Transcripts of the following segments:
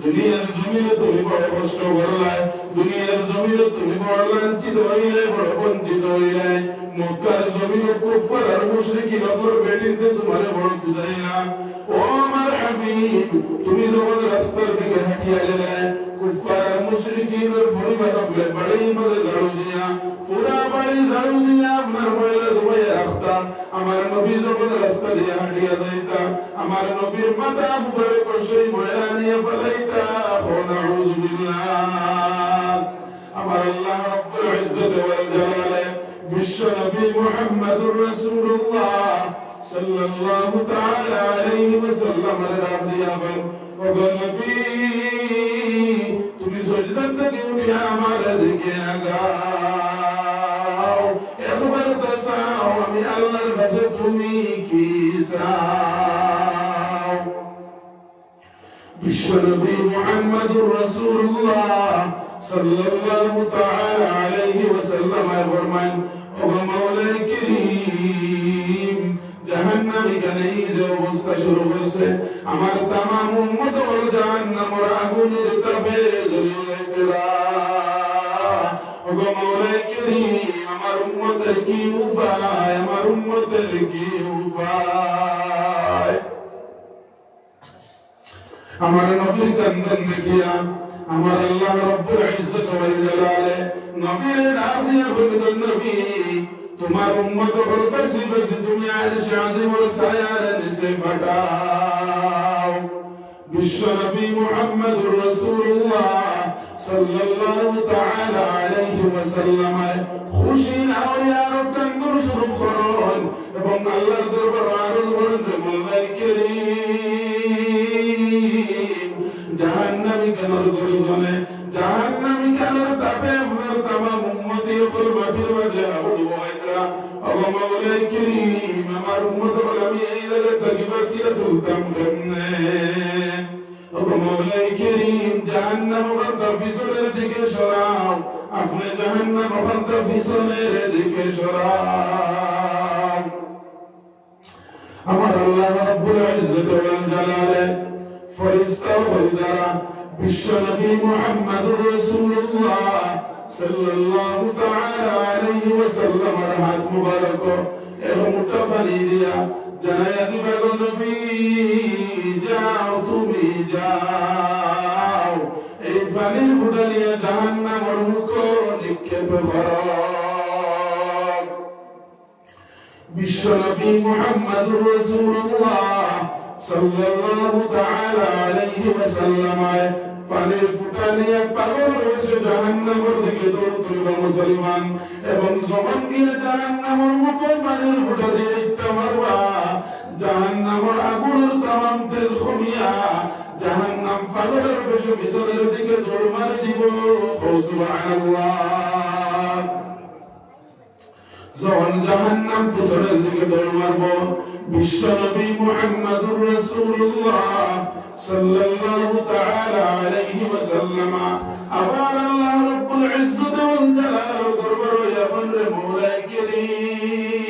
দুনিয়ার জমিনে তুমি বড় কষ্ট করলাই, দুনিয়ার জমিনে তুমি বড় লাঞ্ছিত হইলে, বড় বঞ্চিত হইলে। মক্কার জমিনে কুফার আর মুশরিকিন অপর বেটিতে তোমার বড় বুঝাইলা। ও আমার হাবিব, তুমি যখন রাস্তার দিকে হাঁটিয়া গেলে, কুফার আর মুশরিকিনের পরিবার আপনি বাড়ির মধ্যে ঝাড়ু দিয়া, পুরা বাড়ি ঝাড়ু দিয়া আপনার মহিলা ধুমাইয়া রাখতা। আমার নবী যখন রাস্তা দিয়ে হাঁটিয়া যাইতা, আমার নবীর মাথা উপরে কষেই ময়লা নিয়ে ফেলাইতা। নাউযু বিল্লাহ। আমার আল্লাহ রব্বুল ইজ্জত ওয়াল জালাল বিশ্ব নবী মুহাম্মদুর রাসূলুল্লাহ সাল্লাল্লাহু তাআলা আলাইহি ওয়াসাল্লাম এর ডাক দিয়া বলেন, ও নবী, তুমি সিজদা থেকে উঠিয়া আমার দিকে আগাও, একবার তাসাও আমি আল্লাহর কাছে তুমি কি চাও। বিশ্বনবী মুহাম্মদুর রাসূলুল্লাহ সাল্লাল্লাহু তাআলা আলাইহি ওয়াসাল্লাম ফরমান, ও মাওলাই কারীম, জাহান্নামী গানে যে অবস্থা শুরু হয়েছে, আমার তামাম উম্মত জাহান্নামের আগুনের তাপে জ্বলে যাইতে। ও মাওলাই কারীম, আমার উম্মতের কি উপায়, আমার উম্মতের কি উপায়। আমার নবীর কান্দন দেখিয়া আমার আল্লাহ রব্বুল ইজ্জত ওয়াল জালাল নবীর নাম দিয়া বললেন, নবী, তোমার উম্মত বলতেছি বস তুমি আরশ আজিমের ছায়ার নিচে ফাটাও। বিশ্ব নবী মুহাম্মদুর রাসূলুল্লাহ সাল্লাল্লাহু তাআলা আলাইহি ওয়াসাল্লাম খুশি হইয়া কান্দন শুরু করলেন এবং আল্লাহর দরবারে আরজ করলেন, মাওলাই কারীম, জাহান্নামী কেনর গর্জনে, জাহান্নামী কেনর তাপে আপনার তামাম উম্মতি হল মাটির মাঝে আবুদ বয়করা। ও মাওলাই কারীম, আমার উম্মত বলে আমি এই জায়গায় থাকি বাসিয়া তুলতাম কেমনে। ও মাওলাই কারীম, জাহান্নাম ওখানটা পিছনের দিকে সরাও, আপনি জাহান্নাম ওখানটা পিছনের দিকে সরাও। আমার আল্লাহ রাব্বুল ইজ্জত ওয়াল জালাল ফেরেশতা বল দ্বারা বিশ্ব নবী মুহাম্মদুর রাসূলুল্লাহ সাল্লাল্লাহু তাআলা আলাইহি ওয়াসাল্লাম এর হাত মুবারক এবং মুতাফানি দিয়া জানায়া দিবা, নবী যাও, তুমি যাও, এই পানির ফুটা নিয়ে জাহান্নামের মুখ নিক্ষেপ করো। বিশ্ব নবী মুহাম্মদুর রাসূলুল্লাহ সাল্লাল্লাহু তাআলা আলাইহি ওয়াসাল্লাম পানির ফুটা নিয়ে পাগল হয়েছে জাহান্নামের দিকে দৌড় তুলল মুসলমান, এবং যখন গিয়ে জাহান্নামের মুখে পানির ফুটা দিয়ে ইট্টা মারবা, জাহান্নামের আগুনের তামাম তেল কমিয়া জাহান্নাম পাগলের বেশে পিছনের দিকে দৌড় মারি দিব। সুবহানাল্লাহ। যখন জাহান্নাম পিছনের দিকে দৌড় মারব, বিশ্ব নবী মুহাম্মদুর রাসূলুল্লাহ সাল্লাল্লাহু তাআলা আলাইহি ওয়াসাল্লাম আবার আল্লাহ রাব্বুল ইজ্জত ওয়াল জালাল দরবারে এখন রে মাওলাই কারীম,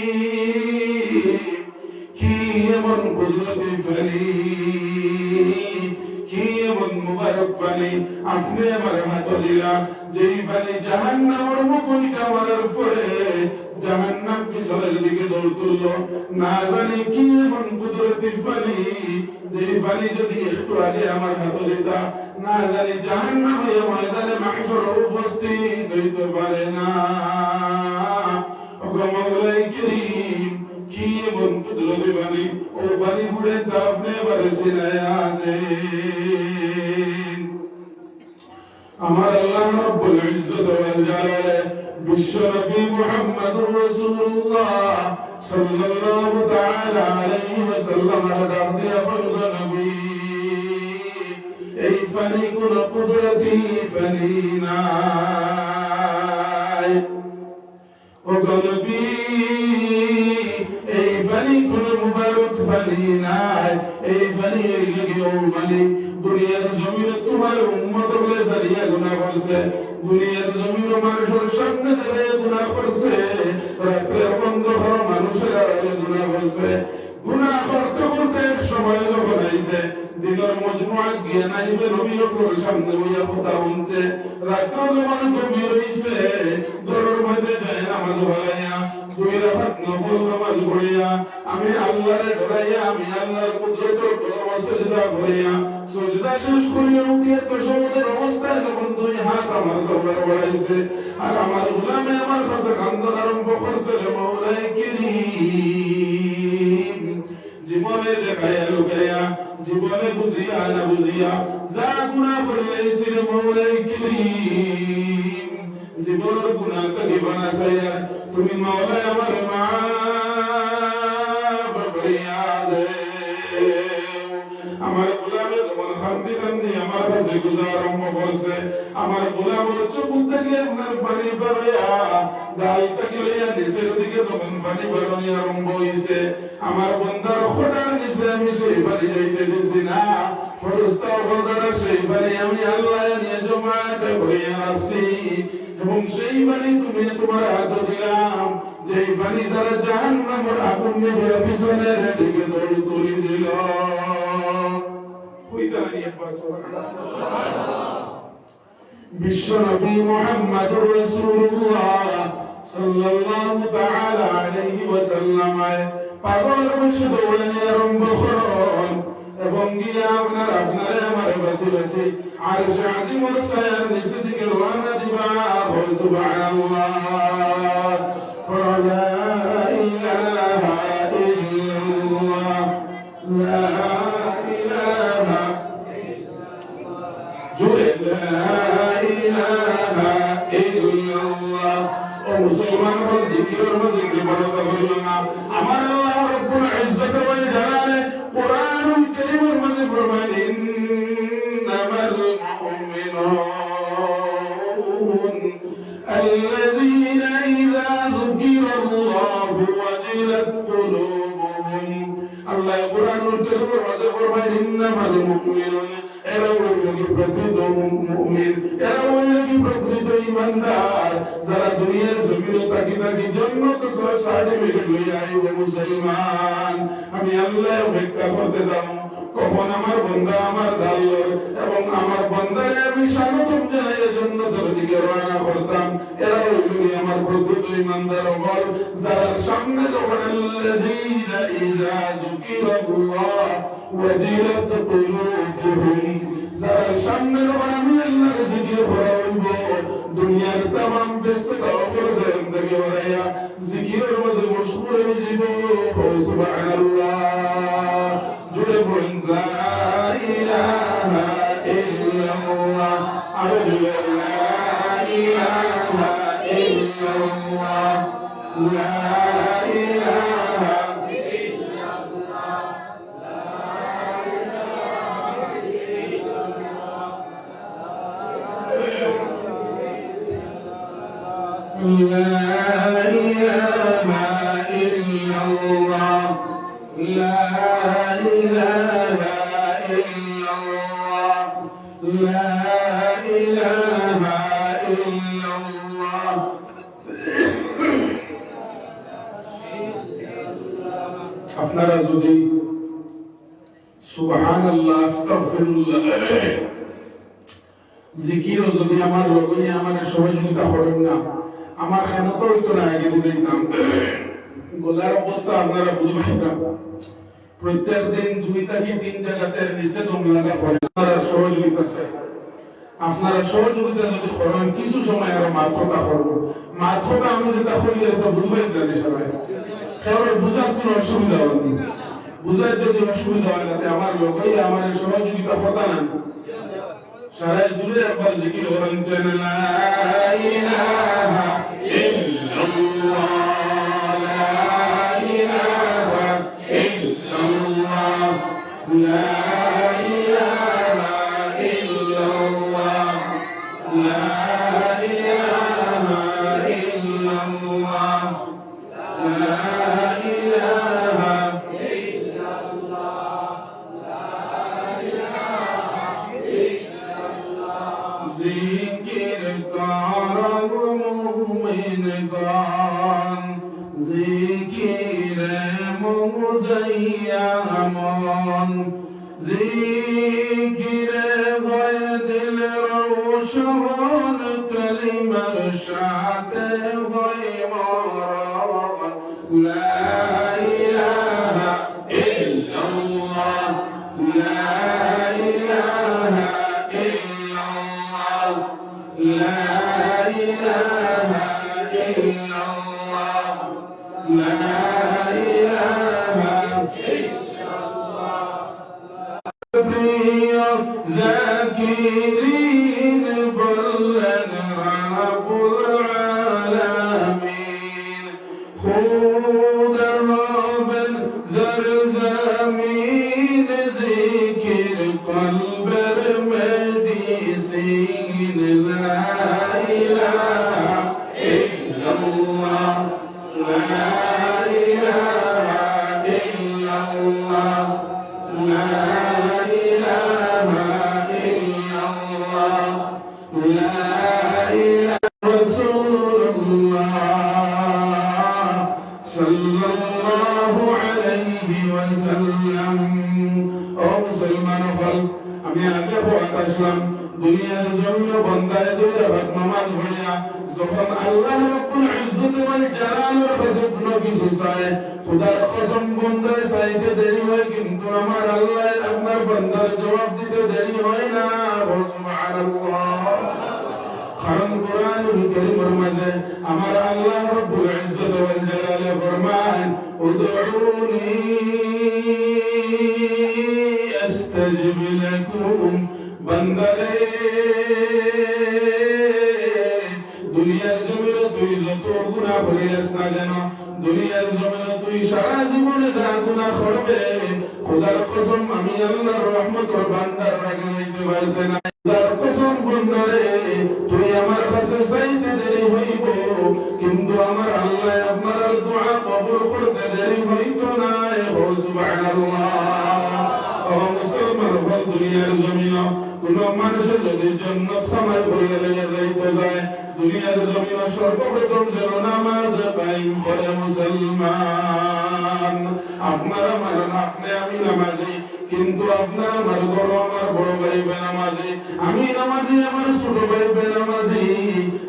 কি এমন কুদরতি ফলি, কি এমন মুবারক ফলি আপনি আমার হাত দিলা, যেই ফলি জাহান্নামের মুখটা মারার পরে জাহান্নাম পিছনের দিকে দৌড় তুলল। না জানি কি এমন কুদরতি ফলি, যে ফলি যদি একটু আগে আমার হাত দিতা, না জানি জাহান্নাম হয়ে ময়দানে মাহশরে উপস্থিত হইতে পারে না। ও মাওলাই কারীম, কি এমন কুদরতি ফলি, ও ফলি বুড়ে তো আপনি বারে সিনায়া দেন। আমার আল্লাহ রাব্বুল ইজ্জত ওয়াল জালাল বিশ্ব নবী মুহাম্মদুর রাসূলুল্লাহ সাল্লাল্লাহু তাআলা আলাইহি ওয়াসাল্লাম ডাক দিয়া বলল, নবী, এই ফানি কোন কুদরতি ফানি নাই। ও নবী, এই ফানি কোন মুবারক ফানি নাই, এই ফানি এই লাগে ও মালিক দুনিয়ার জমিনে তোমার উম্মত বলে জারিয়া গুনাহ করছে, দুনিয়ার জমিন মানুষের সামনে দাঁড়িয়ে গুনাহ করছে, রাত্রে অন্ধকার মানুষের আড়ালে গুনাহ করছে, গুনাহ করতে করতে এক সময় যখন আইছে দিনের মজমুআত গিয়া নাইবে নবী আকবর সামনে হইয়া কথা শুনছে রাত্র যখন গভীর হইছে ঘরের মাঝে যায় নামাজ পড়াইয়া দুই রাকাত নফল নামাজ পড়িয়া আমি আল্লাহরে ডরাইয়া আমি আল্লাহর কুদরতের কদমে সিজদা করিয়া সিজদা শেষ করিয়া উঠিয়া তাশাহুদের অবস্থায় যখন দুই হাত আমার কবরে বাড়াইছে আর আমার গোলামে আমার কাছে কান্দন আরম্ভ করছে মাওলাই কিরিম জীবনে দেখাইয়া লুকাইয়া জীবনে বুঝিয়া না বুঝিয়া যা গুনাহ করিয়াছিল মাওলাই কিরিম জীবনের গুনাহ থেকে বাঁচাইয়া তুমি মাওলাই আমার মাফ করিয়া দে আমার গোলামে যখন কান্দি কান্দি আমার কাছে গুজার আরম্ভ করছে আমার গোলামের চোখ থেকে আপনার পানি বেরোয়া গাল থেকে লইয়া নিচের দিকে যখন পানি বেরোনি আরম্ভ হয়েছে আমার বন্দার খোঁটার নিচে আমি সেই পানি যাইতে দিছি না ফেরেশতা বন্দারা সেই পানি আমি আল্লাহ নিয়ে জমাতে ভরিয়া রাখছি এবং সেই পানি তুমি তোমার হাতে দিলাম যেই পানি দ্বারা জাহান্নামের আগুন নিভে পিছনের দিকে দৌড় তুলি দিল বিশ্ব নবী মুহাম্মদুর রাসূলুল্লাহ সাল্লাল্লাহু তাআলা আলাইহি ওয়াসাল্লাম পাগলের মতো দৌড়ানি আরম্ভ করুন এবং গিয়া আপনারা আমার বাসি বাসি আরশ আজিমের ছায়ার নিচে দিকে রওনা দিবা সুবহানাল্লাহ লা ইলাহা ইল্লাল্লাহ লা ইলাহা لا إله إلا الله ومسلمان والذكر والذكر والذكر أمر الله رب العزة والجلال قرآن الكريم والذكر إنما المؤمنون الذين إذا ذكر الله وجلت قلوبهم الله قرآن الكريم والذكر إنما المؤمنون প্রকৃত মুমিন এরা ওই প্রকৃত ঈমানদার যারা দুনিয়ার জমিনে তাকি তাকি জন্নত সার্টিফিকেট লইয়া আইব মুসলমান আমি আল্লাহ অপেক্ষা করতে দাও কখন আমার বান্দা আমার দাল্লর এবং আমার বান্দারে আমি স্বাগতম জানাই জন্নতের দিকে রওনা করতাম এরা ওই আমার প্রকৃত ঈমানদার হল যারা সামনে যখন আল্লাযীনা ইযা যুকিরাল্লাহ ওয়াজিলাত কুলুবুহুম যারা সামনে যখন আমি আল্লাহর জিকির করা হইব দুনিয়ার तमाम ব্যস্ততা অপর জিন্দেগি হইয়া জিকিরের মধ্যে মশগুল হয়ে যাব সুবহানাল্লাহ জুড়ে বলেন লা ইলাহা ইল্লাল্লাহ লা ইলাহা ইল্লাল্লাহ লা ইলাহা لا إله إلا الله لا إله إلا الله لا إله إلا الله আপনারা যদি সুবহানাল্লাহ আস্তাগফিরুল্লাহ জিকির যদি আমার লগে আমার সহযোগিতা করেন না আমার ক্ষমতা হইতো না আগে দিতাম গলার অবস্থা আপনারা বুঝবেন না প্রত্যেক দিন 2 থেকে 3 জায়গাতে নিচে দম লাগা পড়ে আপনারা সহযোগিতা চাই আপনারা সহযোগিতা যদি করেন কিছু সময় আর মাথা করব মাথা আমি যেটা করি এটা বুঝবেন না সবাই কেউ বুঝার কোনো অসুবিধা হয়নি বুঝার যদি অসুবিধা হয় তাতে আমার লোকই আমার সহযোগিতা কথা না সারা জুড়ে একবার জিকির করেন লা ইলাহা ইল্লাল্লাহ লা ইলাহা ইল্লাল্লাহ লা ইলাহা ইল্লাল্লাহ লা ইলাহা ইল্লাল্লাহ লা ইলাহা জিকির কর মুমিনগণ জিকিরে মুজাইয়া মন সহন কালিমার সাথে হয় মরণ লা ইলাহা ইল্লাল্লাহ লা ইলাহা ইল্লাল্লাহ লা ইলাহা ইল্লাল্লাহ লা ইলাহা প্রিয় জাকিরিন বললেন রাব্বুল আলামিন খুদা হবেন জরজমিন জিকির কলবের মেডিসিন লা ইলাহা ইল্লাল্লাহ লা ইলাহা ইল্লাল্লাহ লা দুনিয়ার জমিনে বান্দায় দুইটা ভাগ নামাজ পড়িয়া যখন আল্লাহ রাব্বুল ইজ্জত ওয়াল জালালের কসম কিছু চায় খোদার কসম বান্দায় চাইতে দেরি হয় কিন্তু আমার আল্লাহ আপনার বান্দার জবাব দিতে দেরি হয় না সুবহানাল্লাহ কারণ কোরআনুল কারীমের মাঝে আমার আল্লাহ রাব্বুল ইজ্জত ওয়াল জালালে ফরমান উদউনি আস্তাজিব লাকুম বান্দারে দুনিয়ার জমিনে তুই যত গুনাহ করিস না কেন দুনিয়ার জমিনে তুই সারা জীবনে যা গুনাহ করবে খোদার কসম আমি আল্লাহর রহমতের ভান্ডার রাখে নিতে পারতে না খোদার কসম বান্দারে তুই আমার কাছে চাইতে দেরি হইব কিন্তু আমার আল্লাহ আপনার দোয়া কবুল করতে দেরি হইতো না সুবহানাল্লাহ ও মুসলমান হল দুনিয়ার জমিনে কোন মানুষের যদি জান্নাত সময় করিয়া লইয়া যাইতে যায় দুনিয়ার জমিনে সর্বপ্রথম যেন নামাজ কায়েম করে মুসলমান আপনারা মানেন আপনি আমি নামাজি কিন্তু আপনার আমার বড় আমার বড় ভাই বেনামাজি আমি নামাজি আমার ছোট ভাই বেনামাজি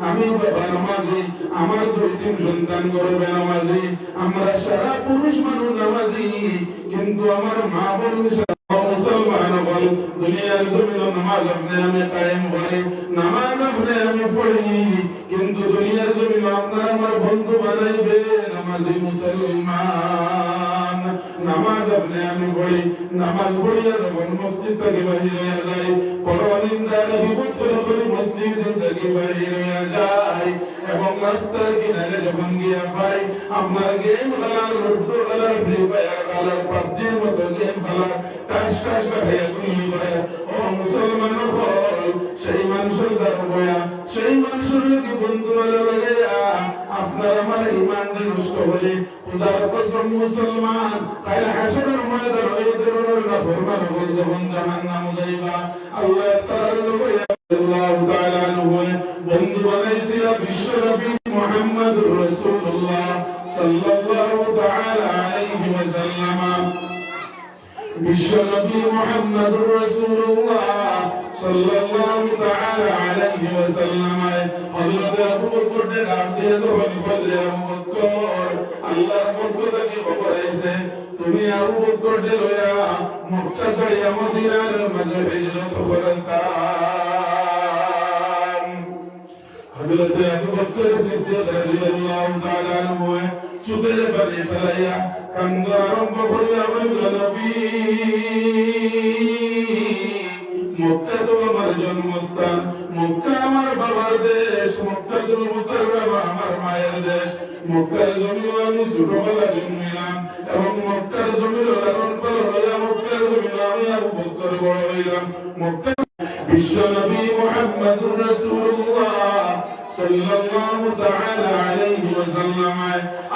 আমি বাবা নামাজি আমার দুই তিন সন্তান গড় বেনামাজি আমরা সারা পুরুষ মানুষ নামাজি কিন্তু আমার মা বোন মুসলমান বল দুনিয়ার জমিনে নামাজ আপনি আমি কায়েম করি নামাজ আপনি আমি পড়ি কিন্তু দুনিয়ার জমিনে আপনার আমার বন্ধু বানাইবে নামাজি মুসলমান নামাজ আপনি আমি পড়ি নামাজ পড়িয়া যখন মসজিদ থেকে বাহির হইয়া যাই পরনিন্দার বিপদ করে মসজিদ থেকে বাহির হইয়া যায় এবং রাস্তার কিনারে যখন গিয়া পাই আপনার গেম খেলার লুডো খেলার ফ্রি ফায়ার খেলার পাবজির মতো গেম খেলার টাস টাস খাইয়া গুলি করে ও মুসলমান হল সেই মানুষের দ্বারা বয়া সেই মানুষের লোকে বন্ধু লাগাইয়া আপনার আমার ইমানকে নষ্ট হলে খোদার কসম মুসলমান কাইলা হাসরের ময়দান এই ধরনের নাফরমান হল যখন জাহান্নাম যাইবা আল্লাহ তাআলা লইয়া আল্লাহ তাআলা নয় বন্ধু বানাইছিল বিশ্ব নবী মুহাম্মদুর রাসূলুল্লাহ সাল্লাল্লাহু তাআলা আলাইহি ওয়াসাল্লাম বিশ্ব নবী মুহাম্মদুর রাসূলুল্লাহ সাল্লাল্লাহু তাআলা আলাইহি ওয়াসাল্লাম হযরত আবু বকরের রাতে যখন বললে আবু বকর আল্লাহর পক্ষ থেকে খবর আইছে তুমি আবু বকরকে লইয়া মক্কা ছাড়িয়া মদিনার মাঝে হিজরত করতা হযরত আবু বকর সিদ্দিক রাদিয়াল্লাহু তাআলা আনহু চুপের পানি ফেলাইয়া কান্না আরম্ভ করলেন আমার নবী মক্কা তো আমার জন্মস্থান মক্কা আমার বাবার দেশ মক্কাতুল মুকাররমা আমার মায়ের দেশ মক্কার জমিনে আমি ছোটবেলা জন্মিলাম এবং মক্কার জমিনে লালন পালন হইয়া মক্কার জমিনে আমি আবু বকর বড় হইলাম মক্কা বিশ্ব নবী মুহাম্মদুর রাসূলুল্লাহ সাল্লাল্লাহু তাআলা আলাইহি ওয়াসাল্লাম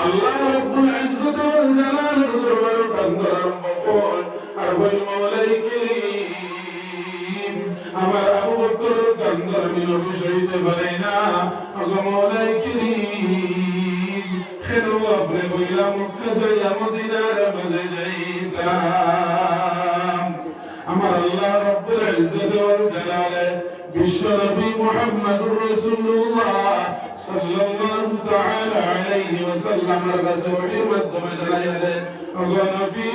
আল্লাহ রাব্বুল ইজ্জত ওয়াল জালালের দরবারে কান্দা আরম্ভ কর আর ওই মাওলাই কারীম আমার আবু বকর কান্দা আমি নবী সইতে পারি না আল্লাহ মাওলাই কারীম খেলো আপনি বইলা মক্কা ছাড়িয়া মদিনার মাঝে যাইতাম আমার আল্লাহ রাব্বুল ইজ্জত ওয়াল জালালে বিশ্বনবী মুহাম্মদুর রাসূলুল্লাহ সাল্লাল্লাহু তাআলা আলাইহি ওয়াসাল্লামের কাছে ওহির মাধ্যমে জানাইলেন, ওগো নবী,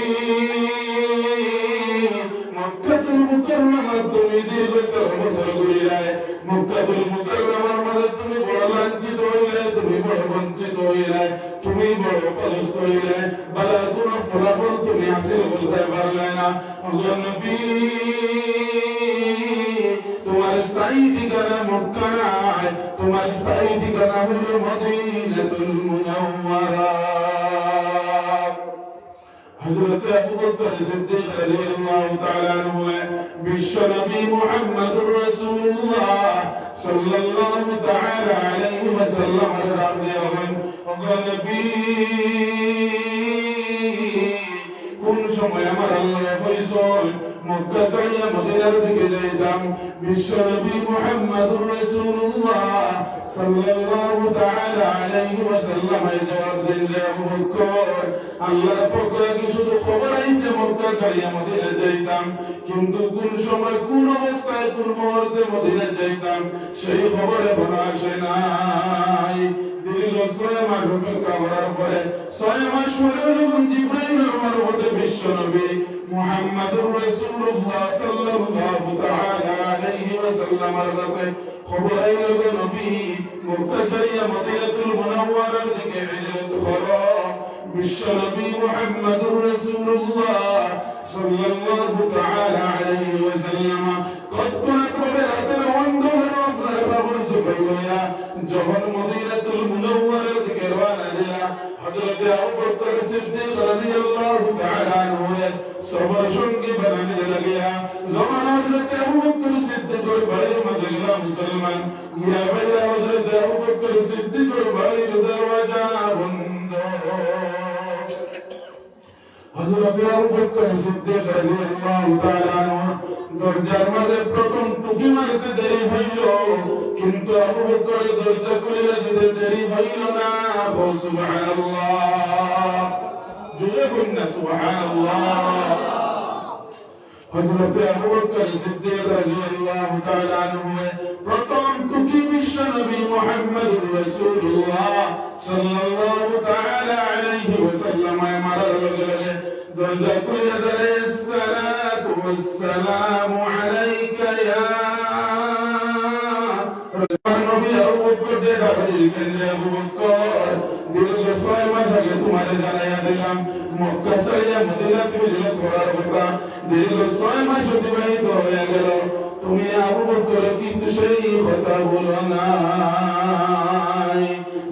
মক্কাতুল মুকাররমা তুমি দীর্ঘ 13 বছর ঘুরিয়ায়, মক্কাতুল মুকাররমার মধ্যে তুমি বড় লাঞ্ছিত হইলে, তুমি বড় বঞ্চিত হইলে, তুমি বড় কষ্ট হইলে, বালার কোন ফলাফল তুমি হাসিল করতে পারলে না। ওগো নবী, তোমার স্থায়ী ঠিকানা মক্কা নয়, তোমার স্থায়ী ঠিকানা হলো মদিনাতুল মুনাওয়ারা। হযরত আবু বকর সিদ্দিক রাদিয়াল্লাহু তাআলা আনহু বিশ্বনবী মুহাম্মদুর রাসূলুল্লাহ সাল্লাল্লাহু তাআলা আলাইহি ওয়াসাল্লাম রাদিয়াল্লাহু ওগো নবী, কোন সময় আমার আল্লাহ কইছেন মক্কা ছাড়িয়া মদিনার দিকে যাইতাম। বিশ্বনবী মুহাম্মদুর রাসূলুল্লাহ সাল্লাল্লাহু তাআলা আলাইহি ওয়াসাল্লাম জবাব দিলেন, আবু বকর, আল্লাহর পক্ষ থেকে শুধু খবর আইছে মক্কা ছাড়িয়া মদিনা যাইতাম, কিন্তু কোন সময় কোন অবস্থায় কোন মুহূর্তে মদিনা যাইতাম সেই খবর এখনো আসে নাই। দীর্ঘ 6 মাস অপেক্ষা করার পরে 6 মাস পরে জিবরাইলের মারফতে বিশ্বনবী মুহাম্মদুর রাসূলুল্লাহ সাল্লাল্লাহু তাআলা আলাইহি ওয়াসাল্লামের কাছে খবর আইলো, নবী মক্কা ছাড়িয়া মদিনাতুল মুনাওয়ারার দিকে হিজরত করো। বিশ্বনবী মুহাম্মদুর রাসূলুল্লাহ সাল্লাল্লাহু তাআলা আলাইহি ওয়াসাল্লাম তৎক্ষণাৎ করে হাতের অন্ধকার আপনার খবর সুপাইয়া যখন মদিনাতুল মুনাওয়ারার দিকে রওনা দিলা, হযরত আবু বকর সিদ্দিক রাদিয়াল্লাহু তাআলা আনহু সবার সঙ্গে বানাতে লাগিয়া, যখন হযরত আবু বকর সিদ্দিকের বাড়ির মধ্যে গেল মুসলমান, গিয়া বাইরে হযরত আবু বকর সিদ্দিকের বাড়ির দরওয়াজা বন্ধ। হযরত আবু বকর সিদ্দিক রাদিয়াল্লাহু তাআলা আনহু দরজার মধ্যে প্রথম টুকি মারতে দেরি হইল, কিন্তু আবু বকর দরজা খুলিয়া দিতে দেরি হইল না। সুবহানাল্লাহ, জুড়ে বলুন না সুবহানাল্লাহ। হযরত আবু বকর সিদ্দিক রাদিয়াল্লাহু তাআলা আনহু প্রথম টুকি বিশ্বনবী মুহাম্মদুর রাসূলুল্লাহ সাল্লাল্লাহু তাআলা আলাইহি ওয়াসাল্লাম মারার লগে লগে দরজা খুলে দেয়, আসসালাতু ওয়াসসালামু আলাইকা ইয়া নবী। আবু বকর দেখা বললেন, আবু বকর, দীর্ঘ 6 মাস আগে তোমারে জানাইয়া দিলাম মক্কা ছাড়িয়া মদিনাতে হিজরত করার কথা, দীর্ঘ 6 মাস অতিবাহিত হয়ে গেল, তুমি আবু বকর কিন্তু সেই কথা বলো নাই।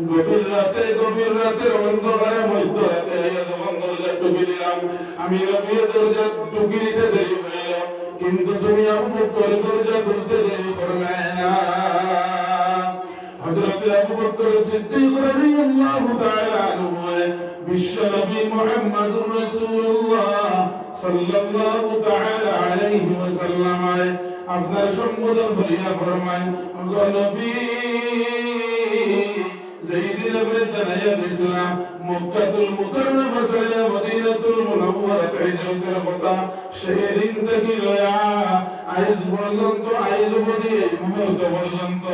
গভীর রাতে অন্ধকারে মধ্যরাতে যখন দরজা টুকি দিলাম, আমি নবী দরজা টুকি দিতে দেরি হইল, কিন্তু তুমি আবু বকর দরজা খুলতে দেরি করলে না। হযরত আবু বকর সিদ্দিক রাদিয়াল্লাহু তাআলা আনহু বিশ্বনবী মুহাম্মদুর রাসূলুল্লাহ সাল্লাল্লাহু তাআলা আলাইহি ওয়াসাল্লাম আপনার সম্বোধন করিয়া ফরমায়, ওগো নবী, যেদিন আপনি জানাইয়া দিয়েছিলাম মক্কাতুল মুকাররমা ছাড়িয়া মদিনাতুল মুনাওয়ারাতে হিজরতের কথা, সেই দিন থেকে লয়া আজ পর্যন্ত, আজ অবধি এই মুহূর্ত পর্যন্ত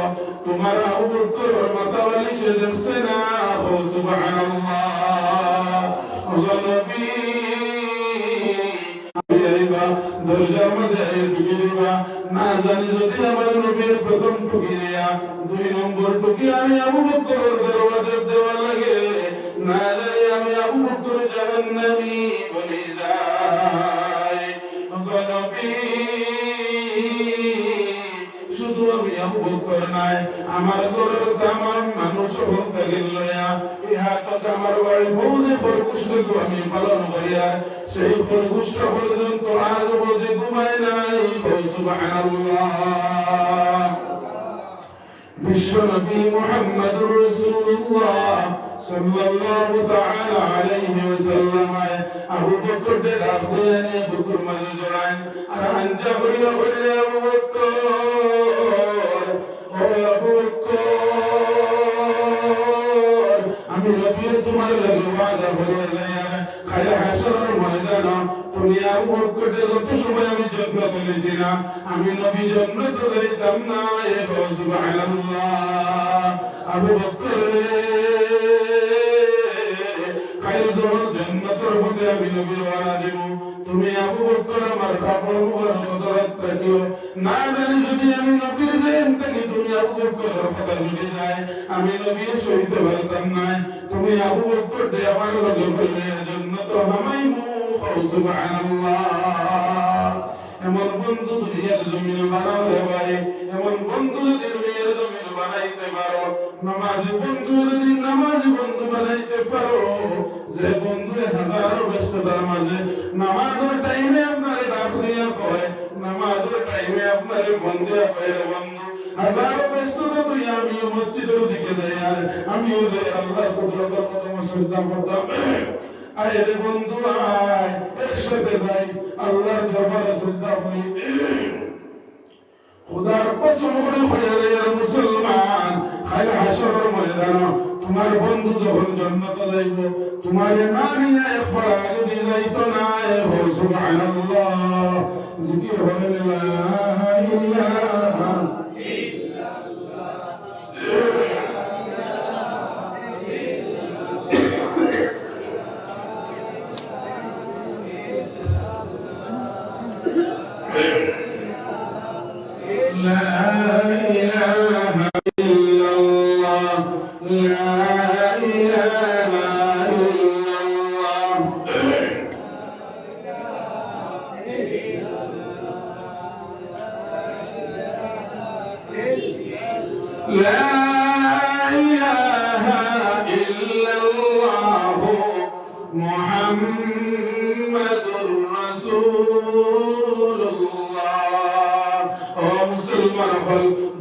তোমার আবু বকর মাথা বালিশে দেখছে না। সুবহানাল্লাহ। ওগো নবী, দরজার মধ্যে ঢুকে দিবা, না জানি যদি আমার নবীর প্রথম টুকি দেয়া 2 নম্বর টুকি আমি আবু বকর দরওয়াজার দেওয়া লাগে, না জানি আমি আবু বকর জাহান্নামী বলে যাই। ওগো নবী, শুধু আমি আবু বকর নাই, আমার ঘরের তামাম মানুষ বলতে গেল ইহা তো আমার বাড়ি ফৌজে খরগোশকে আমি পালন করিয়া সেই খরগোশটা পর্যন্ত আজ অবধি ঘুমায় নাই। সুবহানাল্লাহ। বিশ্বনবী মুহাম্মদুর রাসূলুল্লাহ সাল্লাল্লাহু তাআলা আলাইহি ওয়াসাল্লাম আবু বকরকে ডাক দিয়ে নিয়ে বুকুর মাঝে জড়ান আর আঞ্জা করিয়া বললেন, আবু বকর, ও আবু বকর, আমি নবীর তোমার লাগে ওয়াদা করে খায়া হাসরের ময়দানে তুমি আবু বকরকে যত সময় আমি যত্ন করেছি না, আমি নবী জান্নাত যাইতাম না। সুবহানাল্লাহ। আবু বকর খাইর দর জান্নাতের মধ্যে আমি নবীর ওয়াদা দেব, তুমি আবু বকর আমার কাপড় মুবারক দরাজ রাখিও, না জানি যদি আমি নবীর জেন থেকে তুমি আবু বকর কথা জুড়ে যায়, আমি নবীর সহিত পারতাম না। তুমি আবু বকর দে আমার লগে বললে জান্নাত হামাইমু। সুবহানাল্লাহ। এমন বন্ধু দুনিয়ার জমিন বানাও রে ভাই, এমন বন্ধু যদি দুনিয়ার জমিন বানাইতে পারো, নামাজি বন্ধু যদি নামাজি বন্ধু বানাইতে পারো, যে বন্ধুরে হাজারো ব্যস্ততার মাঝে নামাজের টাইমে আপনারে ডাকলিয়া কয়, নামাজের টাইমে আপনারে বন্ধে হয় বন্ধু, হাজারো ব্যস্ততা তুই আমিও মসজিদের দিকে যাই আর আমিও যাই আল্লাহর কুদরতের কদম সিজদা করতাম। আয় রে বন্ধু আয়, একসাথে যাই আল্লাহর দরবারে সিজদা করি। খুদার কসম করে হয়ে যায় মুসলমান, খালি হাসরের ময়দানে তোমার বন্ধু যখন জান্নাত যাইব, তোমার না নিয়ে একবার আগে দিয়ে যাইতো না। সুবহানাল্লাহ। জিকির হয় লা ইলাহা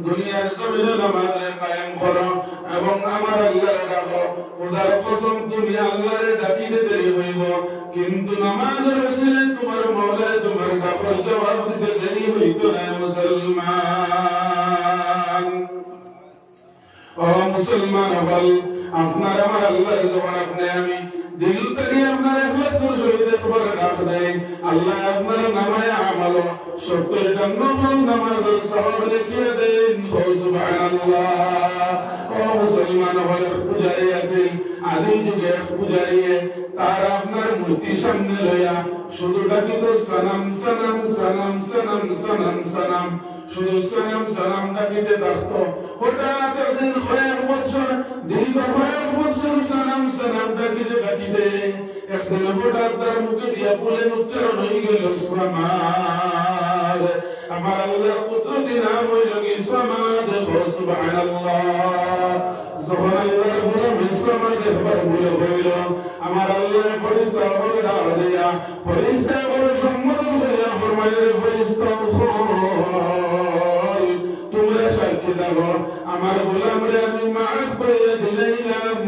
দুনিয়ার জমিনে নামাজে কায়েম করো এবং আমার আল্লাহরে ডাকো। খোদার কসম তুমি আল্লাহরে ডাকিতে দেরি হইব, কিন্তু নামাজের ওসিলায় তোমার মওলা তোমার ডাকর জবাব দিতে দেরি হইতো না। মুসলমান ও মুসলমান হল, আপনার আমার আল্লাহর যখন আপনি আমি দিল থেকে আপনার ইখলাসের সহিত একবার ডাক দেয়, আল্লাহ আপনার নামায় আমল 70টা নফল নামাজের সওয়াব লিখিয়ে দেন। সুবহানাল্লাহ। ও মুসলমান হল, পূজারি আছে আদি যুগে পূজারি, তার আপনার মূর্তি সামনে লইয়া শুধু ডাকিত সালাম সালাম সালাম সালাম সালাম সালাম, শুধু সালাম সালাম ডাকিতে থাকতো। হঠাৎ একদিন কয়েক বছর, দীর্ঘ কয়েক বছর সালাম সালাম ডাকিতে ডাকিতে একদিন হঠাৎ তার মুখে দিয়া বলে উচ্চারণ হয়ে গেল সামাদ। আমার আল্লাহ কুদরতি নাম হইল কি সামাদ। সুবহানাল্লাহ। যখন আল্লাহর গোলাম সামাদ একবার বলে হইল, আমার আল্লাহ ফেরেশতা বলে ডাক দিয়া, ফেরেশতা বলে সম্বোধন করিয়া ফরমাইলেন, ফেরেশতা তোমরা সাক্ষী দাও আমার গোলামরে আমি মাফ করে দিলাম।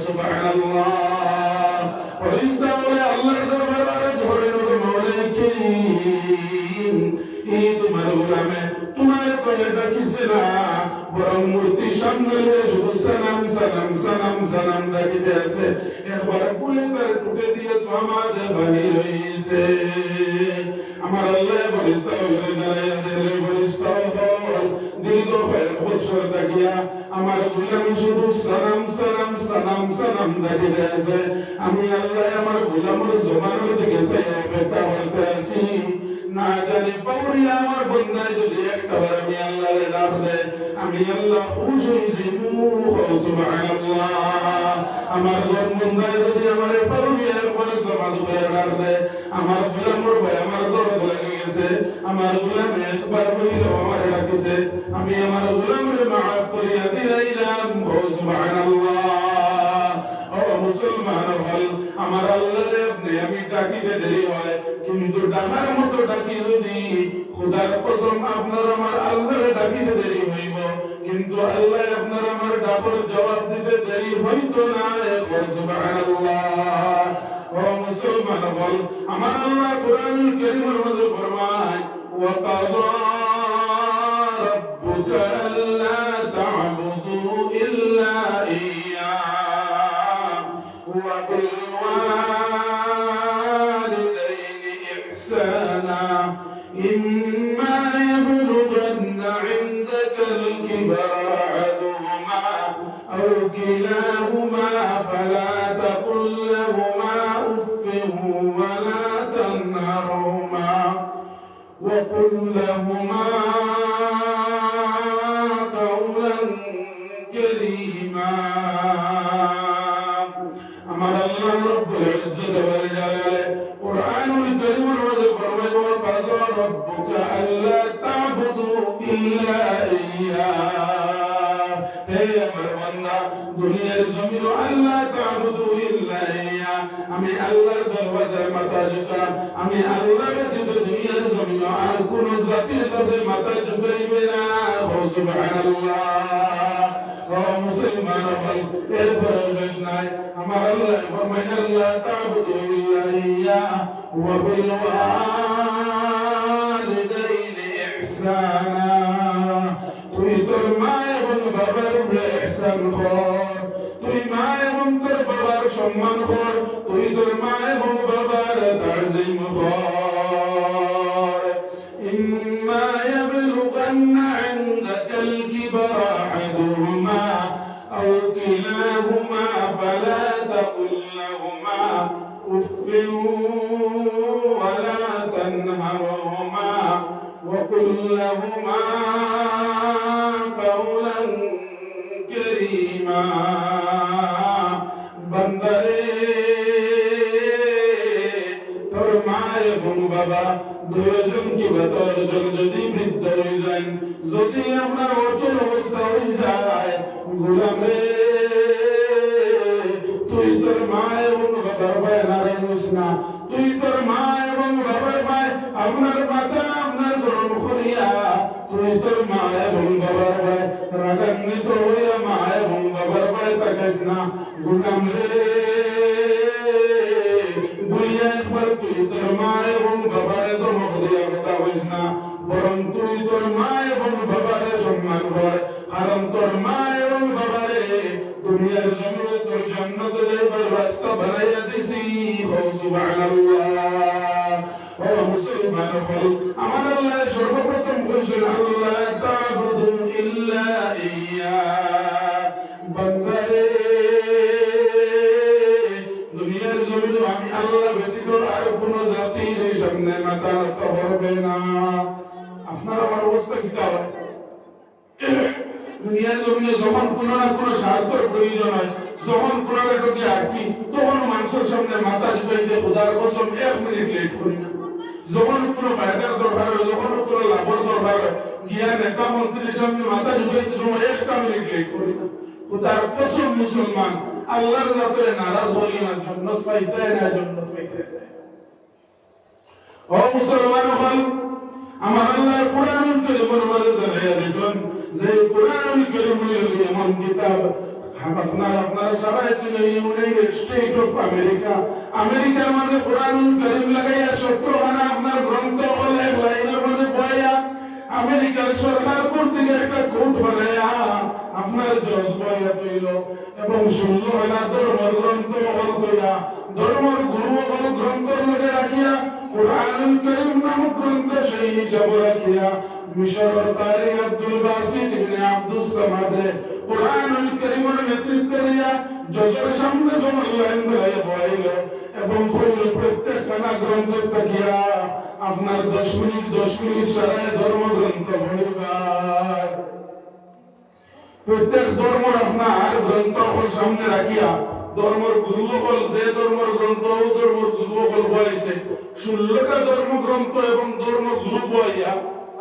সুবহানাল্লাহ। ফেরেশতা বলে আল্লাহর দরবারে ধরে নিল, মওলা করিম এই তোমার গোলামে তোমার কয়ে ডাকিছে না, বরং মূর্তির সামনে শুধু সালাম সালাম সালাম সালাম ডাকিতে আছে। একবার বলে তার টুকে দিয়ে সমাজ বাহির হইছে। আমার আল্লাহ ফেরেশতা বলে দাঁড়াইয়া দিলে, ফেরেশতা দীর্ঘ কয়েক বছর ডাকিয়া আমার গোলাম শুধু সালাম সালাম সালাম সালাম ডাকিতে আছে। আমি আল্লাহ আমার গোলামের জমানোর দিকে চাই অপেক্ষা করতে আছি, না জানি পাউরিয়া আমার বন্ধায় যদি একটাবার আমি আল্লাহরে ডাক দেয়, আমি আল্লাহ খুশ হয়ে যাইব। সুবহানাল্লাহ। আমার বন্ধায় যদি আমার পাউরিয়া একবার সমাজ হয়ে ডাক দেয়, আমার গোলামের ভাই আমার দরদ লাগে গেছে, আমার গোলামে একবার বলিল আমার ডাকিছে, আমি আমার গোলামরে মাফ করিয়া দিলাম। সুবহানাল্লাহ। ও মুসলমান হল, আমার আল্লাহরে আপনি আমি ডাকিতে দেরি হয়, কিন্তু ডাকার মতো ডাকি যদি খোদার কসম আপনার আমার আল্লাহরে ডাকিতে দেরি হইব, কিন্তু আল্লাহ আপনার আমার ডাকর জবাব দিতে দেরি হইতো না। সুবহানাল্লাহ। ও মুসলমান হল, আমার আল্লাহ কুরআনুল কারীমের মধ্যে ফরমায়, ওয়া কাযা রাব্বুকা আল্লা তা'বুদু ইল্লা ইয়্যাহু ওয়া বিল ওয়ালিদাইনি ইহসানা ইম্মা لهما قولا كريما আমার আল্লাহ রব্বুল ইজ্জত ওয়াল জালালে কুরআনুল কারীমের মধ্যে ফরমায় ওয়া কাযা রাব্বুকা আল্লা তা'বুদু ইল্লা ইয়্যা হে আমার বান্দা দুনিয়ার জমিন আল্লাহ তা'বুদু ইল্লা ইয়্যা আমি আল্লাহর দরবাজায় মাথা ঝুঁকা আমি আল্লাহ ব্যতীত দুনিয়ার জমিন আর কোন জাতির কাছে মাথা ঝুঁকাইবে না ও সুবহানাল্লাহ ও মুসলমান ভাই এরপরে শেষ নাই আমার আল্লাহ ফরমায় আল্লাহ তা'বুদু ইল্লা ইয়্যা ওয়া বিল ওয়ালিদাইনি ইহসানা তুই তোর মা এবং বাবার উপরে ইহসান কর তুই মা এবং তোর বাবার সম্মান কর তুই তোর মা এবং বাবার তাজিম কর ইম্মা ইয়াবলুগান্না ইনদাকা الكبر أحدهما أو كلاهما فلا تقل لهما أف ولا تنهرهما وقل لهما قولا كريما بندري তোর মা এবং বাবা দুইজন কি বতজন যদি বৃদ্ধ হয়ে যায় যদি আমরা অচল অবস্থা হয়ে যায় গোলাম রে তুই তোর মা এবং বাবার ভাই নারায়ণ হোসনা তুই তোর মা এবং বাবার ভাই আপনার মাথা আপনার গরম করিয়া তুই তোর মা এবং বাবার ভাই রাগান্বিত হইয়া মা এবং বাবার ভাই তাকাইস না গোলাম রে দুইয়া একবার তুই তোর মা এবং বাবারে ধমক দিয়া কথা হইস না বরং তুই তোর মা এবং বাবারে সম্মান কর কারণ তোর মা এবং বাবারে দুনিয়ার জমিনে তোর জান্নাতের রাস্তা বানাইয়া দিছি ও সুবহানাল্লাহ ও মুসলমান হল আমার আল্লাহ সর্বপ্রথম বলেছেন আল্লাহ তা'বুদু ইল্লা ইয়্যা বান্দারে দুনিয়ার জমিনে আমি আল্লাহ ব্যতীত আর কোন জাতির সামনে মাথা নত হবে না আপনার আমার অবস্থা কি হয় দুনিয়ার জমিনে যখন কোন না কোন স্বার্থের প্রয়োজন হয় যখন কোন লেখকে আঁকি তখন মানুষের সামনে মাথা ঝুঁকাইতে খোদার কসম 1 মিনিট লেট করি না যখন কোন ফায়দার দরকার হয় যখন কোন লাভের দরকার হয় গিয়া নেতা মন্ত্রীর সামনে মাথা ঝুঁকাইতে সময় 1 মিনিট লেট করি না খোদার কসম মুসলমান আল্লাহর রাতে নারাজ হই না জান্নাত পাইতে না জান্নাত পাইতে ও মুসলমান হল আমার আল্লাহ কোরআনুল কারীমের মধ্যে জানাইয়া দিয়েছেন যে কোরআনুল কারীমের এমন কিতাব আপনারা সবাই শুনে ইউনাইটেড স্টেট অফ আমেরিকা আমেরিকার মধ্যে কোরআনুল কারীম লাগাইয়া 17 খানা আপনার গ্রন্থ হলে লাইনের মধ্যে বইয়া আমেরিকার সরকার কর্তৃক একটা কোড বানায়া আপনার জজ বইয়া তৈল এবং 16 খানা ধর্মের গ্রন্থ হল তৈয়া ধর্মের গুরু হল গ্রন্থর মধ্যে রাখিয়া কোরআনুল কারীম নামক গ্রন্থ সেই হিসাবে রাখিয়া মিশরের কারি আব্দুল বাসিত ইবনে আব্দুস সামাদ কোরআনুল কারীমের নেতৃত্ব দিয়া জজের সামনে জমাল লাইন ধরে বইল এবং কইল প্রত্যেক খানা গ্রন্থ তাকিয়া আপনার 10 মিনিট সারায় ধর্মগ্রন্থ পড়িবার প্রত্যেক ধর্মের আপনার গ্রন্থ সামনে রাখিয়া ধর্মের গুরু হল যে ধর্মের গ্রন্থ ও ধর্মের গুরু হল বইছে 16টা ধর্মগ্রন্থ এবং ধর্মগুরু বইয়া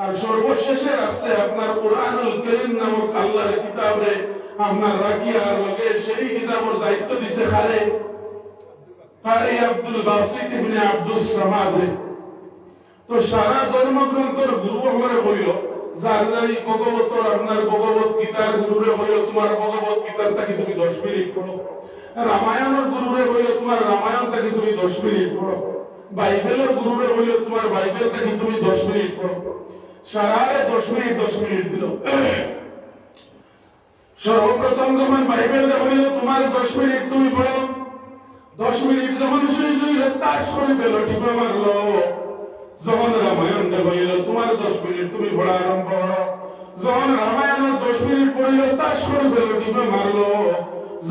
আর সর্বশেষে আছে আপনার কোরআনুল কারীম নামক আল্লাহর কিতাবে আপনার রাখিয়া আর লগে সেই কিতাবের দায়িত্ব দিছে কারি আব্দুল বাসিত ইবনে আব্দুস সামাদ তো সারা ধর্মগ্রন্থের গুরু আমরা হইল যার ভগবতর আপনার ভগবত গীতার গুরুরে হইল তোমার ভগবত গীতার তাকে তুমি 10 মিনিট পড়ো রামায়ণের গুরুরে হইল তোমার রামায়ণ তাকে তুমি 10 মিনিট পড়ো বাইবেলের গুরুরে হইল তোমার বাইবেল তাকে তুমি 10 মিনিট পড়ো সারারে 10 মিনিট দিল সর্বপ্রথম যখন বাইবেল হইল তোমার 10 মিনিট তুমি পড়ো 10 মিনিট যখন শেষ হইল তাস করে পেল টিপা মারলো যখন রামায়ণটা হইল তোমার 10 মিনিট তুমি পড়া আরম্ভ করো যখন রামায়ণের 10 মিনিট পড়িল তাস করে পেল টিপা মারলো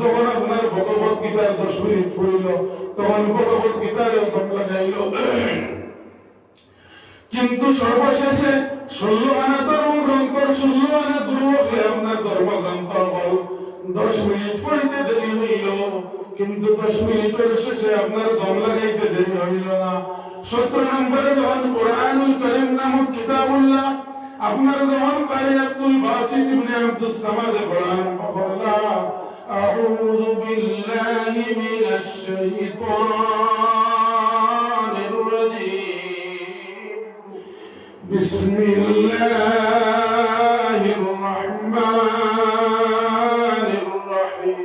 যখন আপনার ভগবত গীতার 10 মিনিট পড়িল তখন ভগবত গীতার লাগাইল কিন্তু সর্বশেষে ষোলো আনা ধর্মগ্রন্থ 16 আনা দুর্বলে আপনার ধর্মগ্রন্থ হল 10 মিনিট পড়িতে দেরি হইল, কিন্তু 10 মিনিটের শেষে আপনার দম লাগাইতে দেরি হইল না। 17 নম্বরে যখন কোরআনুল কারীম নামক কিতাবুল্লাহ আপনার যখন কারি আব্দুল বাসিত ইবনে আব্দুস সামাদ কোরআন পড়লা, আউযু বিল্লাহি মিনাশ শাইতানির রাজীম, বিসমিল্লাহির রাহমানির রহিম,